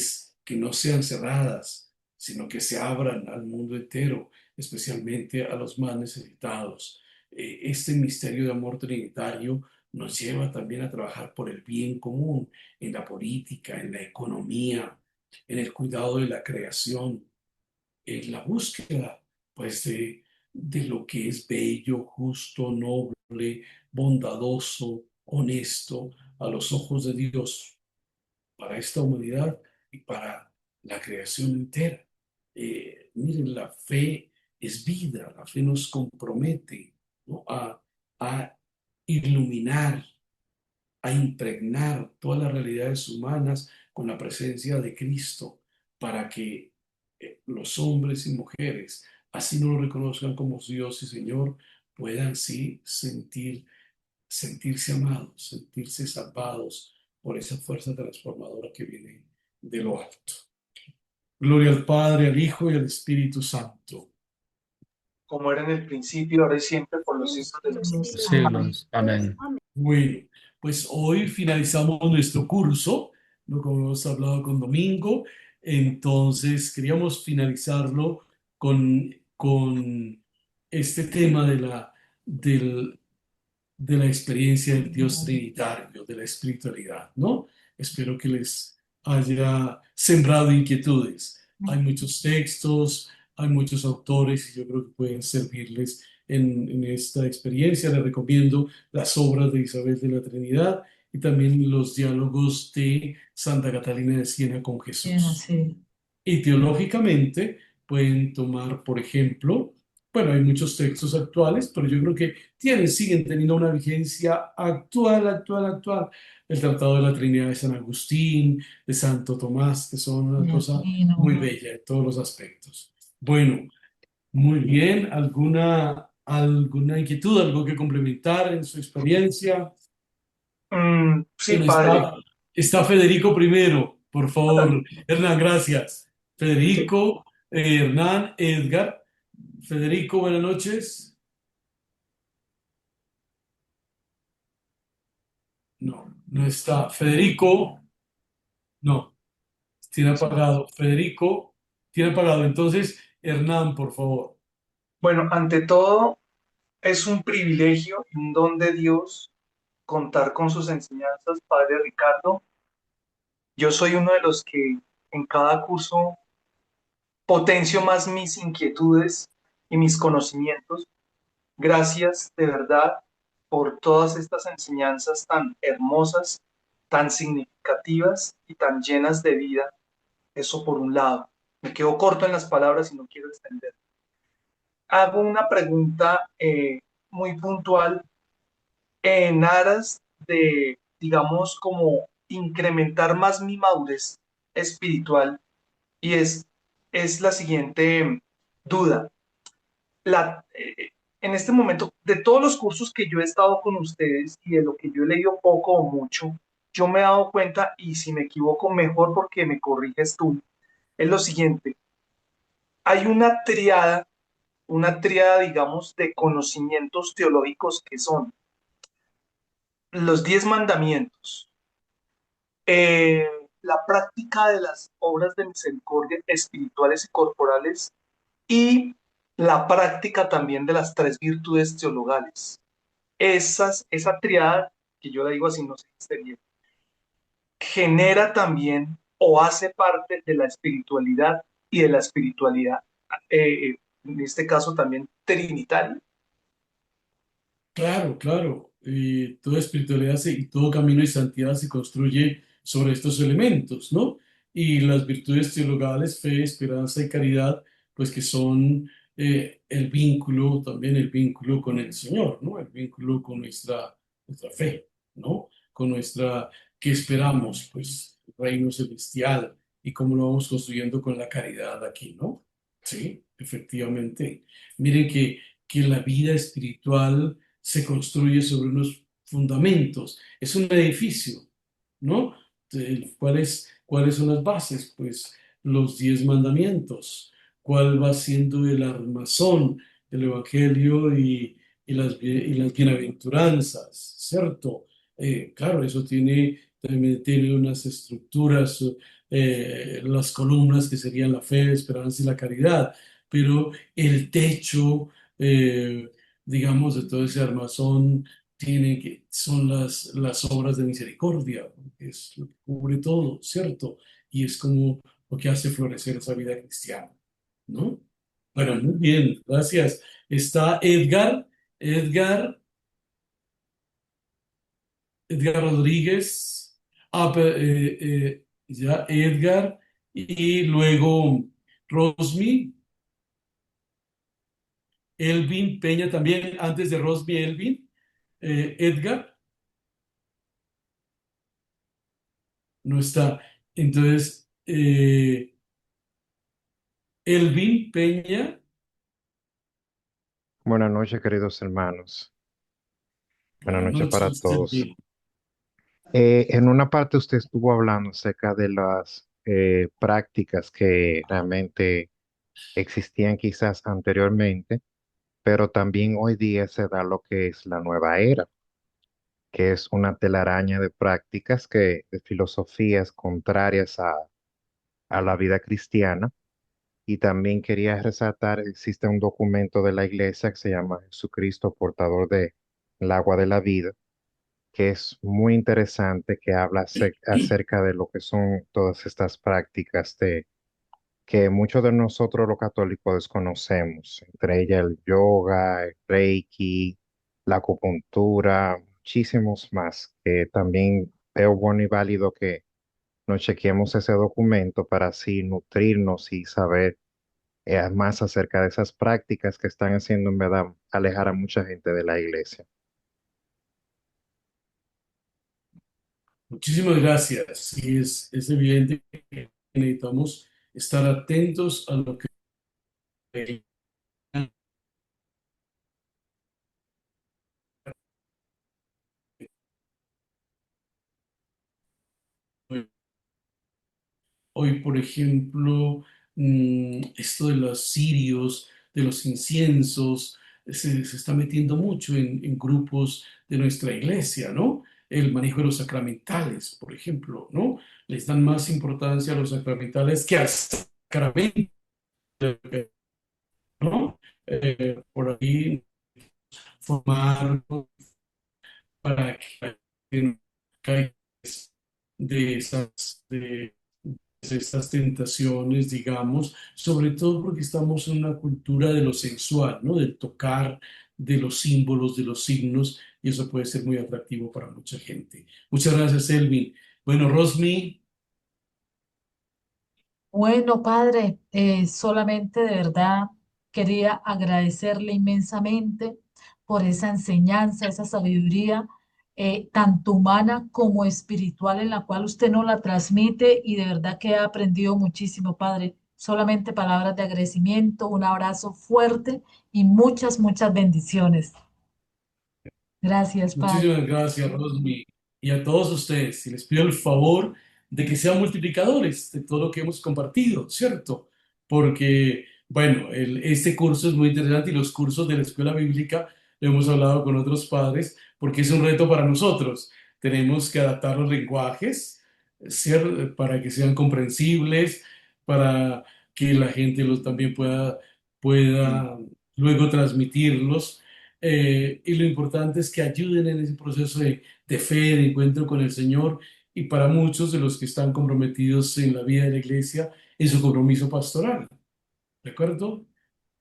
no sean cerradas, sino que se abran al mundo entero, especialmente a los más necesitados. Este misterio de amor trinitario nos lleva también a trabajar por el bien común, en la política, en la economía, en el cuidado de la creación, en la búsqueda, pues, de lo que es bello, justo, noble, bondadoso, honesto a los ojos de Dios para esta humanidad y para la creación entera. Miren, la fe es vida, la fe nos compromete, ¿no? A iluminar, a impregnar todas las realidades humanas con la presencia de Cristo para que los hombres y mujeres, así no lo reconozcan como Dios y Señor, puedan sí sentirse amados, sentirse salvados por esa fuerza transformadora que viene de lo alto. Gloria al Padre, al Hijo y al Espíritu Santo. Como era en el principio, ahora y siempre, por los siglos de los siglos. Siglos. Amén. Bueno, pues hoy finalizamos nuestro curso, ¿no? Como hemos hablado con Domingo, entonces queríamos finalizarlo con este tema de la experiencia del Dios Trinitario, de la espiritualidad, ¿no? Espero que les haya sembrado inquietudes. Hay muchos textos, hay muchos autores y yo creo que pueden servirles en esta experiencia. Les recomiendo las obras de Isabel de la Trinidad y también los diálogos de Santa Catalina de Siena con Jesús. Sí. Y teológicamente pueden tomar, por ejemplo, bueno, hay muchos textos actuales, pero yo creo que siguen teniendo una vigencia actual. El Tratado de la Trinidad de San Agustín, de Santo Tomás, que son una cosa muy bella en todos los aspectos. Bueno, muy bien. ¿Alguna inquietud, algo que complementar en su experiencia? Sí, Bueno, padre. está Federico primero, por favor. Hernán, gracias. Federico, Hernán, Edgar. Federico, buenas noches. No, no está. Federico, no, tiene apagado. Federico, tiene apagado. Entonces, Hernán, por favor. Bueno, ante todo, es un privilegio y un don de Dios contar con sus enseñanzas, padre Ricardo. Yo soy uno de los que en cada curso potencio más mis inquietudes y mis conocimientos. Gracias de verdad por todas estas enseñanzas tan hermosas, tan significativas y tan llenas de vida. Eso por un lado. Me quedo corto en las palabras y no quiero extender. Hago una pregunta muy puntual en aras de, digamos, como incrementar más mi madurez espiritual y es la siguiente duda. En este momento, de todos los cursos que yo he estado con ustedes y de lo que yo he leído poco o mucho, yo me he dado cuenta, y si me equivoco, mejor porque me corriges tú, es lo siguiente. Hay una tríada, digamos, de conocimientos teológicos que son los 10 mandamientos, eh, la práctica de las obras de misericordia espirituales y corporales y la práctica también de las 3 virtudes teologales. Esa triada, que yo la digo así, no sé si esté bien, genera también o hace parte de la espiritualidad y de la espiritualidad, en este caso también trinitaria. Claro. Toda espiritualidad y todo camino de santidad se construye sobre estos elementos, ¿no? Y las virtudes teologales, fe, esperanza y caridad, pues que son también el vínculo con el Señor, ¿no? El vínculo con nuestra fe, ¿no? Con ¿qué esperamos? Pues el reino celestial y cómo lo vamos construyendo con la caridad aquí, ¿no? Sí, efectivamente. Miren que la vida espiritual se construye sobre unos fundamentos. Es un edificio, ¿no? ¿Cuáles son las bases? Pues los 10 mandamientos. ¿Cuál va siendo el armazón del Evangelio y las bienaventuranzas? ¿Cierto? Claro, eso también tiene unas estructuras, las columnas que serían la fe, la esperanza y la caridad, pero el techo, digamos, de todo ese armazón son las obras de misericordia, que es lo que cubre todo, ¿cierto? Y es como lo que hace florecer esa vida cristiana, ¿no? Bueno, muy bien, gracias. Está Edgar, Edgar Rodríguez. Ya Edgar Y luego Rosmi, Elvin Peña también, antes de Rosmi, Elvin, Edgar, no está. Entonces, Elvin Peña, Buenas noches, queridos hermanos. Buenas buenas noches para noches, todos. Elvin. En una parte usted estuvo hablando acerca de las prácticas que realmente existían quizás anteriormente, pero también hoy día se da lo que es la nueva era, que es una telaraña de prácticas de filosofías contrarias a la vida cristiana. Y también quería resaltar, existe un documento de la iglesia que se llama Jesucristo, portador del agua de la vida, que es muy interesante, que habla acerca de lo que son todas estas prácticas que muchos de nosotros los católicos desconocemos, entre ellas el yoga, el reiki, la acupuntura, muchísimos más, que también veo bueno y válido que nos chequeemos ese documento para así nutrirnos y saber más acerca de esas prácticas que están haciendo en verdad alejar a mucha gente de la iglesia. Muchísimas gracias. Sí, es evidente que necesitamos estar atentos a lo que hoy, por ejemplo, esto de los cirios, de los inciensos, se está metiendo mucho en grupos de nuestra iglesia, ¿no? El manejo de los sacramentales, por ejemplo, ¿no? Les dan más importancia a los sacramentales que al sacramento, ¿no? Por ahí formar para que no caigas de estas tentaciones, digamos, sobre todo porque estamos en una cultura de lo sensual, ¿no? Del tocar, de los símbolos, de los signos, y eso puede ser muy atractivo para mucha gente. Muchas gracias, Elvin. Bueno, Rosmi, Bueno, padre, solamente de verdad quería agradecerle inmensamente por esa enseñanza, esa sabiduría, tanto humana como espiritual, en la cual usted nos la transmite y de verdad que he aprendido muchísimo, padre. Solamente palabras de agradecimiento, un abrazo fuerte y muchas, muchas bendiciones. Gracias, padre. muchísimas gracias, Rosmi, y a todos ustedes. Y les pido el favor de que sean multiplicadores de todo lo que hemos compartido, ¿cierto? Porque, bueno, este curso es muy interesante y los cursos de la escuela bíblica lo hemos hablado con otros padres porque es un reto para nosotros. Tenemos que adaptar los lenguajes, para que sean comprensibles, para que la gente los también pueda luego transmitirlos, y lo importante es que ayuden en ese proceso de fe, de encuentro con el Señor, y para muchos de los que están comprometidos en la vida de la iglesia, en su compromiso pastoral. ¿De acuerdo?